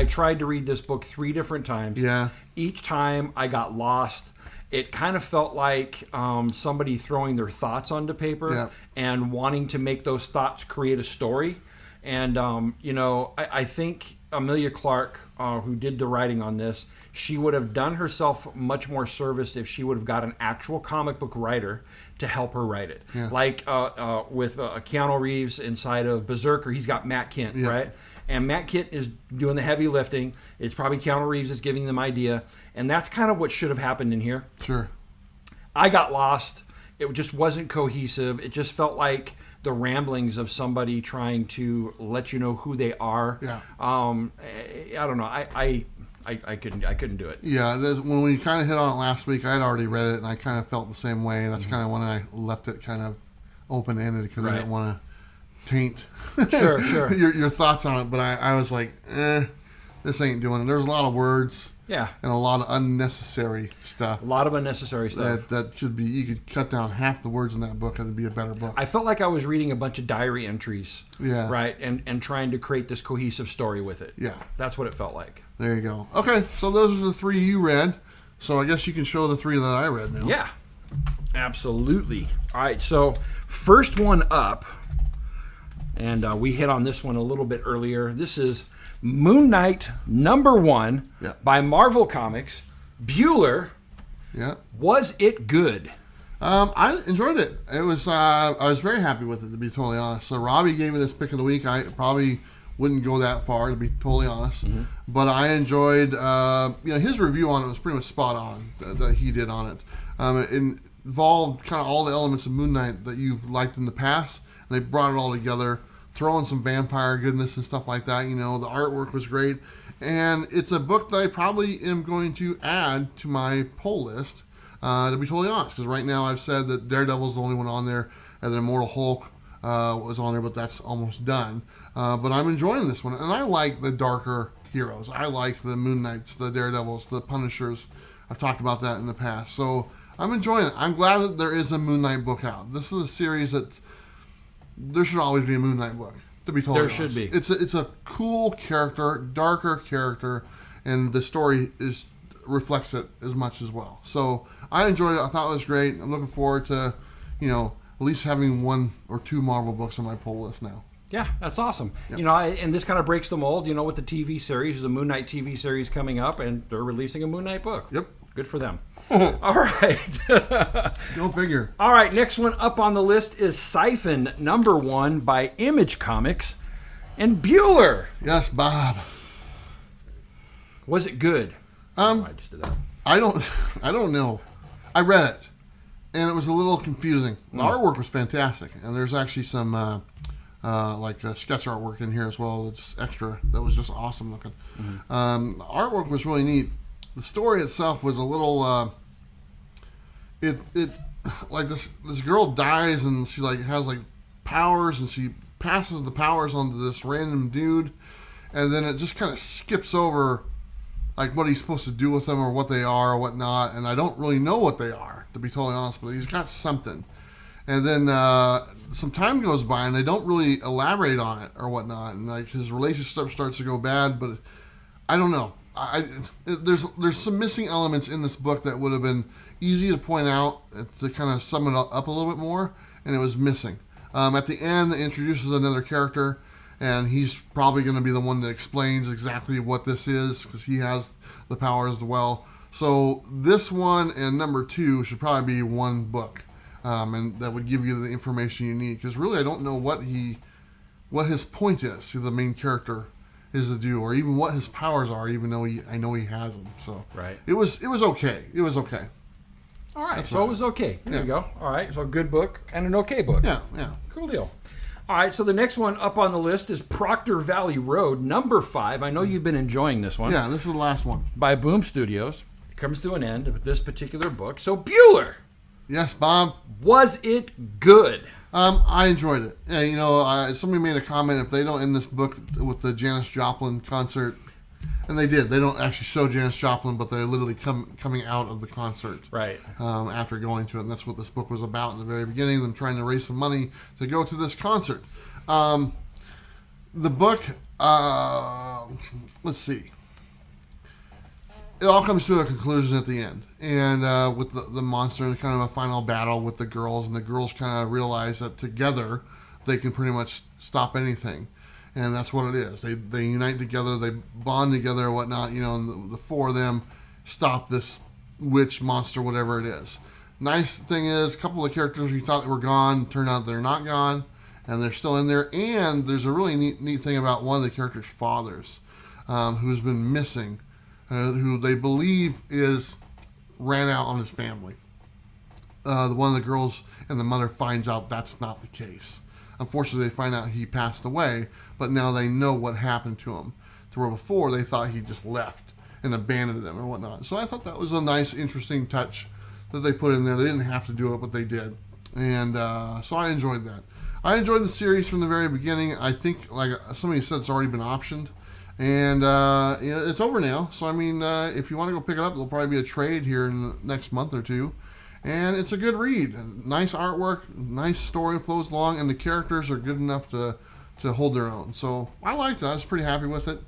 tried to read this book 3 different times. Yeah. Each time I got lost. It kind of felt like somebody throwing their thoughts onto paper and wanting to make those thoughts create a story. And, I think Amelia Clark, who did the writing on this, she would have done herself much more service if she would have got an actual comic book writer to help her write it. Yeah. Like with Keanu Reeves inside of Berserker, he's got Matt Kent, right? And Matt Kent is doing the heavy lifting. It's probably Keanu Reeves is giving them idea. And that's kind of what should have happened in here. Sure. I got lost. It just wasn't cohesive. It just felt like the ramblings of somebody trying to let you know who they are. Yeah. I don't know. I couldn't do it. Yeah, when we kind of hit on it last week, I'd already read it, and I kind of felt the same way. That's kind of when I left it kind of open-ended because I didn't want to taint sure. your thoughts on it. But I was like, this ain't doing it. There's a lot of words. Yeah. And a lot of unnecessary stuff. A lot of unnecessary stuff. That should be, you could cut down half the words in that book and it'd be a better book. I felt like I was reading a bunch of diary entries. Yeah. Right? And trying to create this cohesive story with it. Yeah. That's what it felt like. There you go. Okay, so those are the 3 you read. So I guess you can show the 3 that I read now. Yeah. Absolutely. All right, so first one up, and we hit on this one a little bit earlier. This is Moon Knight #1 by Marvel Comics. Bueller. Yeah. Was it good? I enjoyed it. It was. I was very happy with it, to be totally honest. So Robbie gave it his pick of the week. I probably wouldn't go that far, to be totally honest. Mm-hmm. But I enjoyed. His review on it was pretty much spot on that he did on it. It involved kind of all the elements of Moon Knight that you've liked in the past. And they brought it all together. Throwing some vampire goodness and stuff like that. The artwork was great. And it's a book that I probably am going to add to my poll list, to be totally honest. Because right now I've said that Daredevil's the only one on there, and then Immortal Hulk was on there, but that's almost done. But I'm enjoying this one. And I like the darker heroes. I like the Moon Knights, the Daredevils, the Punishers. I've talked about that in the past. So I'm enjoying it. I'm glad that there is a Moon Knight book out. This is a series that... There should always be a Moon Knight book, to be totally honest. There should be. It's a cool character, darker character, and the story reflects it as much as well. So I enjoyed it. I thought it was great. I'm looking forward to, at least having 1 or 2 Marvel books on my poll list now. Yeah, that's awesome. Yep. And this kind of breaks the mold, with the TV series, the Moon Knight TV series coming up, and they're releasing a Moon Knight book. Yep. Good for them. All right. Go figure. All right, next one up on the list is Siphon #1 by Image Comics and Bueller. Yes, Bob. Was it good? I just did that. I don't know. I read it, and it was a little confusing. The artwork was fantastic, and there's actually some sketch artwork in here as well. That's extra. That was just awesome looking. Mm-hmm. The artwork was really neat. The story itself was a little. It like this girl dies and she has powers and she passes the powers onto this random dude, and then it just kind of skips over what he's supposed to do with them or what they are or whatnot. And I don't really know what they are, to be totally honest, but he's got something. And then some time goes by, and they don't really elaborate on it or whatnot. And like his relationship starts to go bad, but I don't know. There's some missing elements in this book that would have been easy to point out to kind of sum it up a little bit more, and it was missing. At the end, it introduces another character, and he's probably going to be the one that explains exactly what this is, because he has the power as well. So this one and number 2 should probably be one book, and that would give you the information you need. Because really, I don't know what his point is to the main character is to do, or even what his powers are, even though I know he has them. So right, it was okay. It was okay. All right, so it was okay. There you go. All right, so a good book and an okay book. Yeah. Cool deal. All right, so the next one up on the list is Proctor Valley Road, number 5. I know you've been enjoying this one. Yeah, this is the last one. By Boom Studios. It comes to an end with this particular book. So, Bueller. Yes, Bob. Was it good? I enjoyed it. Yeah, somebody made a comment, if they don't end this book with the Janis Joplin concert, and they did. They don't actually show Janis Joplin, but they're literally coming out of the concert. Right. After going to it. And that's what this book was about in the very beginning, them trying to raise some money to go to this concert. The book, let's see. It all comes to a conclusion at the end. And with the monster and kind of a final battle with the girls. And the girls kind of realize that together they can pretty much stop anything. And that's what it is. They unite together, they bond together and whatnot, and the 4 of them stop this witch, monster, whatever it is. Nice thing is, a couple of characters we thought were gone, turned out they're not gone, and they're still in there. And there's a really neat thing about one of the characters' fathers, who's been missing, who they believe ran out on his family. One of the girls and the mother finds out that's not the case. Unfortunately, they find out he passed away, but now they know what happened to him. To where before they thought he just left and abandoned them and whatnot. So I thought that was a nice, interesting touch that they put in there. They didn't have to do it, but they did. And so I enjoyed that. I enjoyed the series from the very beginning. I think, like somebody said, it's already been optioned. And it's over now. So, I mean, if you want to go pick it up, there'll probably be a trade here in the next month or two. And it's a good read. Nice artwork, nice story, flows along, and the characters are good enough to hold their own. So I liked it. I was pretty happy with it.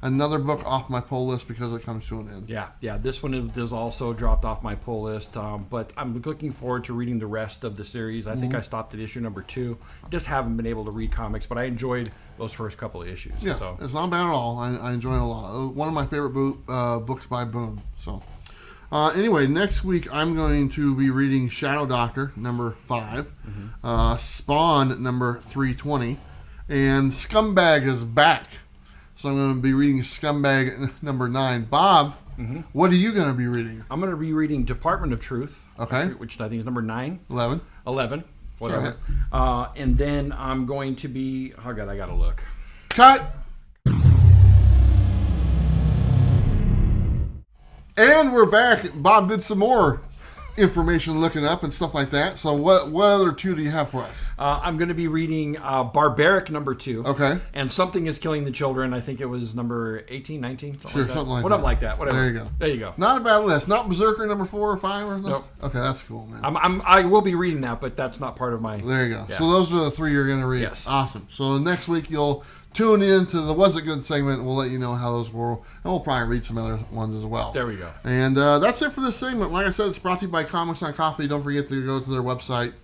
Another book off my pull list because it comes to an end. Yeah. This one is also dropped off my pull list, but I'm looking forward to reading the rest of the series. I think I stopped at issue number 2. Just haven't been able to read comics, but I enjoyed those first couple of issues. Yeah, so. It's not bad at all. I enjoy it a lot. One of my favorite books by Boom. So. Anyway, next week I'm going to be reading Shadow Doctor, number 5, Spawn, number 320, and Scumbag is back. So I'm going to be reading Scumbag, number 9. Bob, what are you going to be reading? I'm going to be reading Department of Truth, okay, which I think is number 9. 11, whatever. And then I'm going to be, oh God, I got to look. Cut! And we're back. Bob did some more information looking up and stuff like that. So what other 2 do you have for us? I'm going to be reading Barbaric number 2. Okay. And Something is Killing the Children. I think it was number 18, 19, something like that. Something like Whatever like that. Whatever. There you go. Not a bad list. Not Berserker number 4 or 5 or something? Nope. Okay, that's cool, man. I will be reading that, but that's not part of my... There you go. Yeah. So those are the 3 you're going to read. Yes. Awesome. So next week you'll tune in to the Was It Good segment. We'll let you know how those were. And we'll probably read some other ones as well. There we go. And that's it for this segment. Like I said, it's brought to you by Comics on Coffee. Don't forget to go to their website.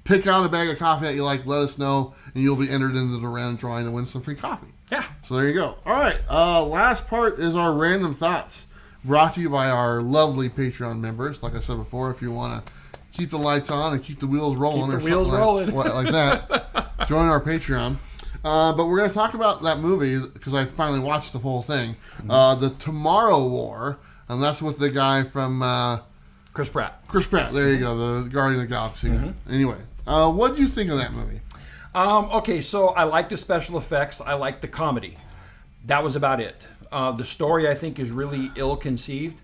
Pick out a bag of coffee that you like. Let us know. And you'll be entered into the random drawing to win some free coffee. Yeah. So there you go. All right. Last part is our random thoughts. Brought to you by our lovely Patreon members. Like I said before, if you want to keep the lights on and keep the wheels rolling like that, join our Patreon. But we're going to talk about that movie because I finally watched the whole thing. The Tomorrow War, and that's with the guy from... Chris Pratt. There you go, the Guardian of the Galaxy. Anyway, what did you think of that movie? Okay, so I like the special effects. I like the comedy. That was about it. The story, I think, is really ill-conceived.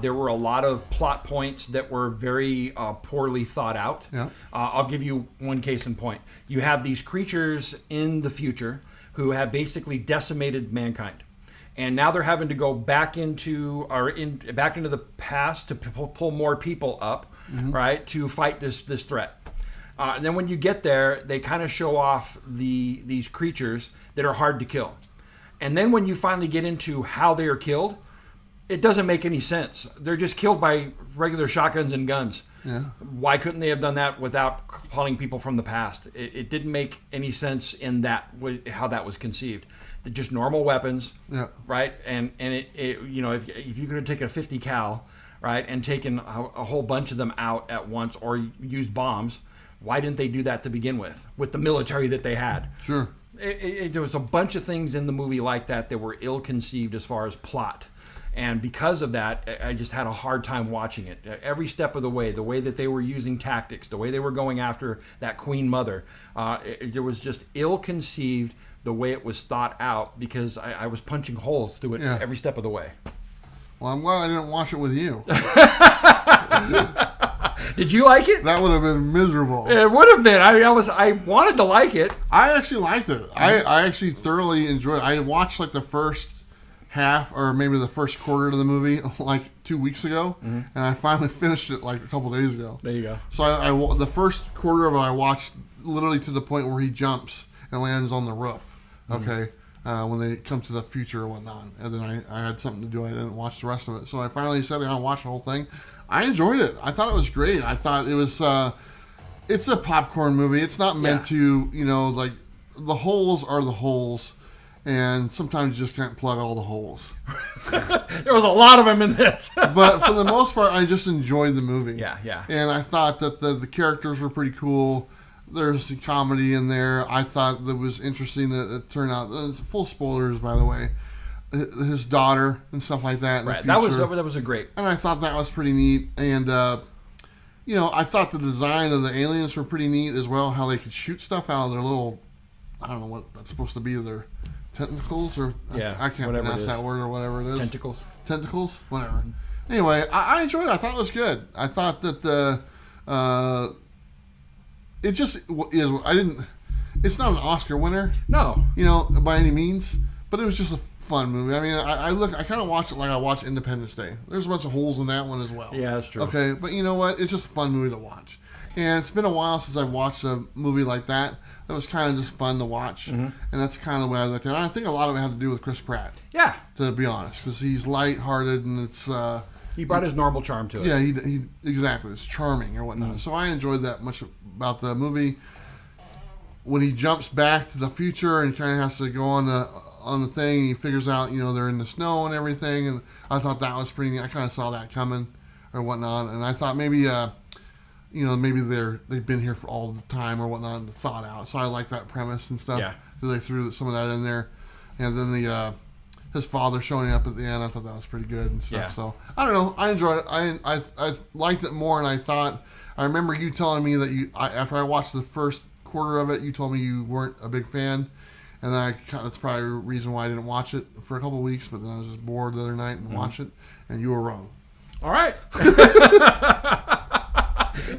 There were a lot of plot points that were very poorly thought out. Yeah. I'll give you one case in point. You have these creatures in the future who have basically decimated mankind. And now they're having to go back into the past to pull more people up, right, to fight this threat. And then when you get there, they kind of show off these creatures that are hard to kill. And then when you finally get into how they are killed, it doesn't make any sense. They're just killed by regular shotguns and guns. Yeah. Why couldn't they have done that without calling people from the past? It didn't make any sense in that how that was conceived. They're just normal weapons, right? And it you know, if you could have taken a 50 cal, right, and taken a whole bunch of them out at once, or used bombs, why didn't they do that to begin with the military that they had? Sure. There was a bunch of things in the movie like that were ill-conceived as far as plot. And because of that, I just had a hard time watching it. Every step of the way that they were using tactics, the way they were going after that Queen Mother, it was just ill-conceived the way it was thought out, because I was punching holes through it every step of the way. Well, I'm glad I didn't watch it with you. Did you like it? That would have been miserable. It would have been. I wanted to like it. I actually liked it. I actually thoroughly enjoyed it. I watched like the first half, or maybe the first quarter of the movie, like 2 weeks ago, and I finally finished it like a couple days ago. There you go. So I the first quarter of it I watched literally to the point where he jumps and lands on the roof. Okay. When they come to the future or whatnot. And then I had something to do. I didn't watch the rest of it. So I finally sat down and watched the whole thing. I enjoyed it. I thought it was great. I thought it was, it's a popcorn movie. It's not meant to, you know, like, the holes are the holes. And sometimes you just can't plug all the holes. There was a lot of them in this. But for the most part, I just enjoyed the movie. Yeah. And I thought that the characters were pretty cool. There's some comedy in there. I thought that was interesting that it turned out. Full spoilers, by the way. His daughter and stuff like that. Right. That was a great. And I thought that was pretty neat. And you know, I thought the design of the aliens were pretty neat as well. How they could shoot stuff out of their little, I don't know what that's supposed to be. Their tentacles, or I can't pronounce that word, or whatever it is. Tentacles, whatever. Anyway, I enjoyed it. I thought it was good. I thought that it just is. It's not an Oscar winner. No. You know, by any means. But it was just a fun movie. I mean, I kind of watch it like I watch Independence Day. There's a bunch of holes in that one as well. Yeah, that's true. Okay, but you know what? It's just a fun movie to watch. And it's been a while since I've watched a movie like that. That was kind of just fun to watch. And that's kind of the way I looked at it. And I think a lot of it had to do with Chris Pratt. Yeah. To be honest. Because he's lighthearted and it's... he brought his normal charm to it. Yeah, he exactly. It's charming or whatnot. So I enjoyed that much about the movie. When he jumps back to the future and kind of has to go on the thing, he figures out, you know, they're in the snow and everything. And I thought that was pretty neat. I kind of saw that coming or whatnot. And I thought maybe... you know, maybe they've been here for all the time or whatnot and thought out. So I like that premise and stuff. Yeah. So they threw some of that in there. And then his father showing up at the end, I thought that was pretty good and stuff. Yeah. So I don't know. I enjoyed it. I liked it more, and I remember you telling me that after I watched the first quarter of it, you told me you weren't a big fan. And then that's probably the reason why I didn't watch it for a couple of weeks, but then I was just bored the other night and watched it, and you were wrong. All right.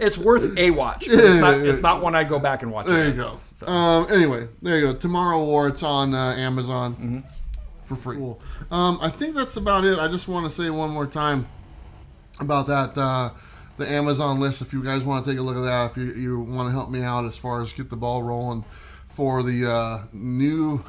It's worth a watch. But it's not one I'd go back and watch. There you go. So. Anyway, there you go. Tomorrow War. It's on Amazon for free. Cool. I think that's about it. I just want to say one more time about that the Amazon list. If you guys want to take a look at that, if you want to help me out as far as get the ball rolling for the new.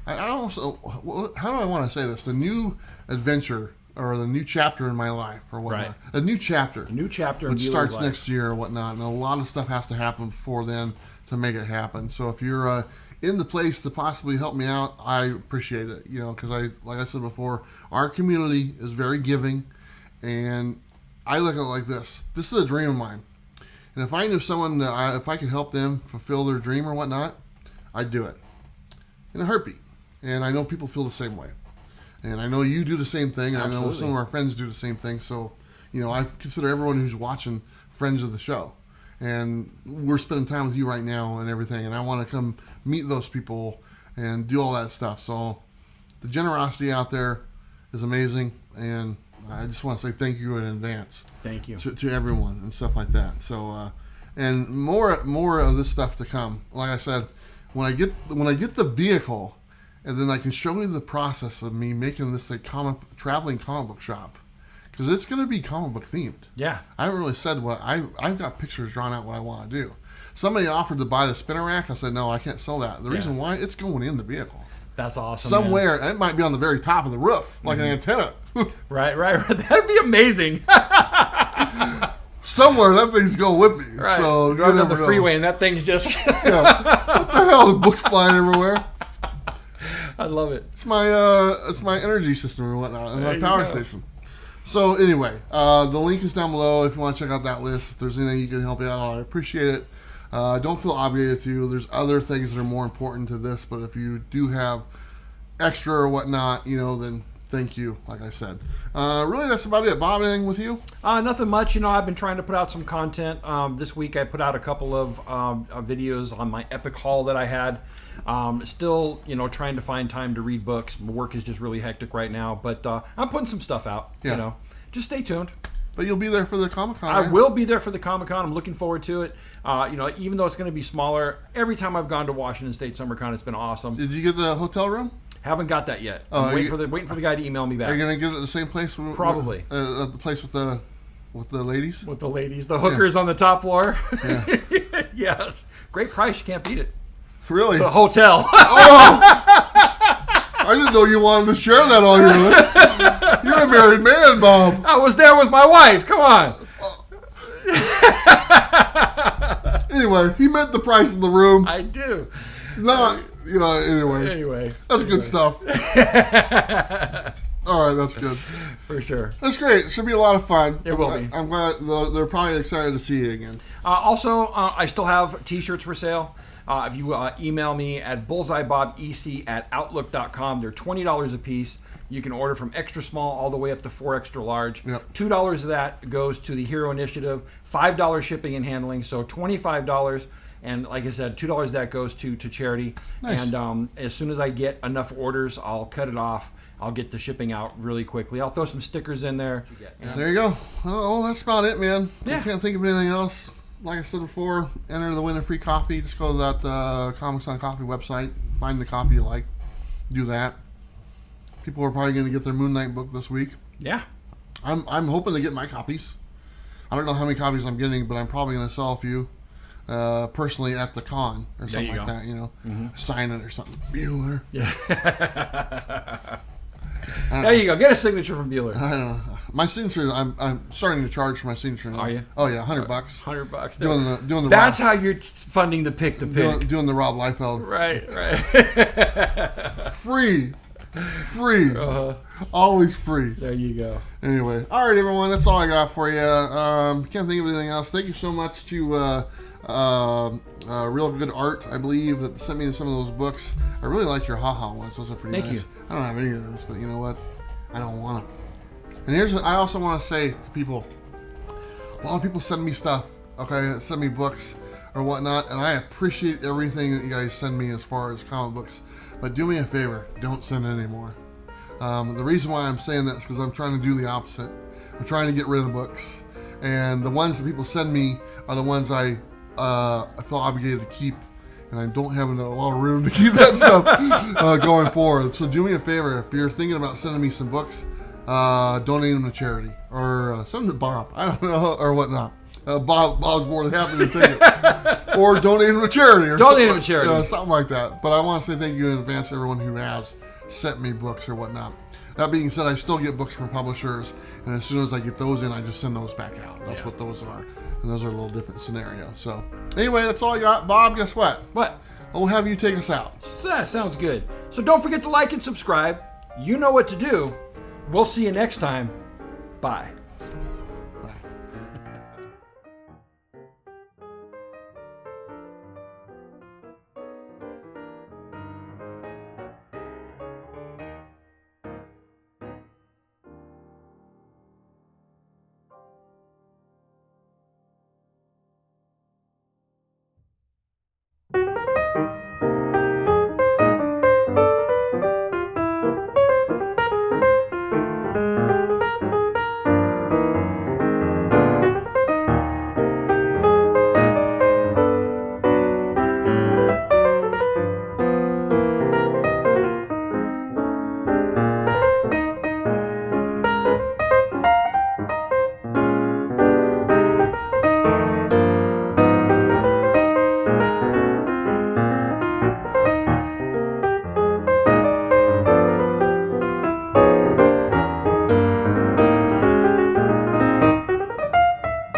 How do I want to say this? The new adventure. Or the new chapter in my life, or whatnot. Right. A new chapter. Which starts next year or whatnot. And a lot of stuff has to happen before then to make it happen. So if you're in the place to possibly help me out, I appreciate it. You know, because like I said before, our community is very giving. And I look at it like this. This is a dream of mine. And if I knew someone, if I could help them fulfill their dream or whatnot, I'd do it. In a heartbeat. And I know people feel the same way. And I know you do the same thing. And I know some of our friends do the same thing. So, you know, I consider everyone who's watching friends of the show. And we're spending time with you right now and everything. And I want to come meet those people and do all that stuff. So the generosity out there is amazing. And I just want to say thank you in advance. Thank you. To everyone and stuff like that. So, and more of this stuff to come. Like I said, when I get the vehicle... And then I can show you the process of me making this traveling comic book shop. Because it's going to be comic book themed. Yeah. I haven't really said what... I've got pictures drawn out what I want to do. Somebody offered to buy the spinner rack. I said, no, I can't sell that. The reason why, it's going in the vehicle. That's awesome. Somewhere, man. It might be on the very top of the roof, like an antenna. Right. That'd be amazing. Somewhere that thing's going with me. Right. So you go down the freeway and that thing's just... yeah. What the hell? The books flying everywhere. I love it. It's my energy system or whatnot, and my power station. So anyway, the link is down below if you want to check out that list. If there's anything you can help me out on, I appreciate it. Don't feel obligated to. There's other things that are more important to this, but if you do have extra or whatnot, then thank you, like I said. Really, that's about it. Bob, anything with you? Nothing much. I've been trying to put out some content. This week I put out a couple of videos on my epic haul that I had. Still, trying to find time to read books. My work is just really hectic right now, but I'm putting some stuff out. Yeah. Just stay tuned. But you'll be there for the Comic-Con. I will be there for the Comic-Con. I'm looking forward to it. Even though it's going to be smaller, every time I've gone to Washington State SummerCon, it's been awesome. Did you get the hotel room? Haven't got that yet. I'm waiting for the guy to email me back. Are you going to get it at the same place? Probably. The place with the ladies? With the ladies. The hookers on the top floor. Yeah. Yes. Great price. You can't beat it. Really? The hotel. Oh! I didn't know you wanted to share that on your list. You're a married man, Bob. I was there with my wife. Come on. Anyway, he meant the price of the room. I do. Not, anyway. That's good stuff. All right, that's good. For sure. That's great. It should be a lot of fun. It will be. I'm glad they're probably excited to see you again. Also, I still have t-shirts for sale. If you email me at bullseyebobec@outlook.com, they're $20 a piece. You can order from extra small all the way up to 4 extra large. Yep. $2 of that goes to the Hero Initiative. $5 shipping and handling, so $25. And like I said, $2 of that goes to charity. Nice. And as soon as I get enough orders, I'll cut it off. I'll get the shipping out really quickly. I'll throw some stickers in there. There you go. Oh, that's about it, man. Yeah. I can't think of anything else. Like I said before, enter the win a free coffee. Just go to that Comics on Coffee website. Find the coffee you like. Do that. People are probably going to get their Moon Knight book this week. Yeah. I'm hoping to get my copies. I don't know how many copies I'm getting, but I'm probably going to sell a few personally at the con or something like that. Mm-hmm. Sign it or something. Bueller. Yeah. There you go. Get a signature from Bueller. I don't know. My signature, I'm starting to charge for my signature now. Are you? Oh yeah, $100. $100. Doing the That's Rob, how you're funding the pick to pick. Doing the Rob Liefeld. Right. Free. Always free. There you go. Anyway, all right, everyone. That's all I got for you. Can't think of anything else. Thank you so much to Real Good Art, I believe, that sent me some of those books. I really like your haha ones. Those are pretty nice. Thank you. I don't have any of those, but you know what? I don't want them. And here's what I also want to say to people. A lot of people send me stuff, okay? Send me books or whatnot, and I appreciate everything that you guys send me as far as comic books. But do me a favor, don't send any more. The reason why I'm saying that is because I'm trying to do the opposite. I'm trying to get rid of the books. And the ones that people send me are the ones I feel obligated to keep. And I don't have a lot of room to keep that stuff going forward. So do me a favor, if you're thinking about sending me some books, donate them to charity. Or send them to Bob, I don't know, or whatnot. Bob's more than happy to take it. Or donate them to charity. Or donate them to charity. Something like that. But I want to say thank you in advance to everyone who has sent me books or whatnot. That being said, I still get books from publishers. And as soon as I get those in, I just send those back out. That's what those are. And those are a little different scenario. So anyway, that's all I got. Bob, guess what? What? We'll have you take us out. Sounds good. So don't forget to like and subscribe. You know what to do. We'll see you next time. Bye.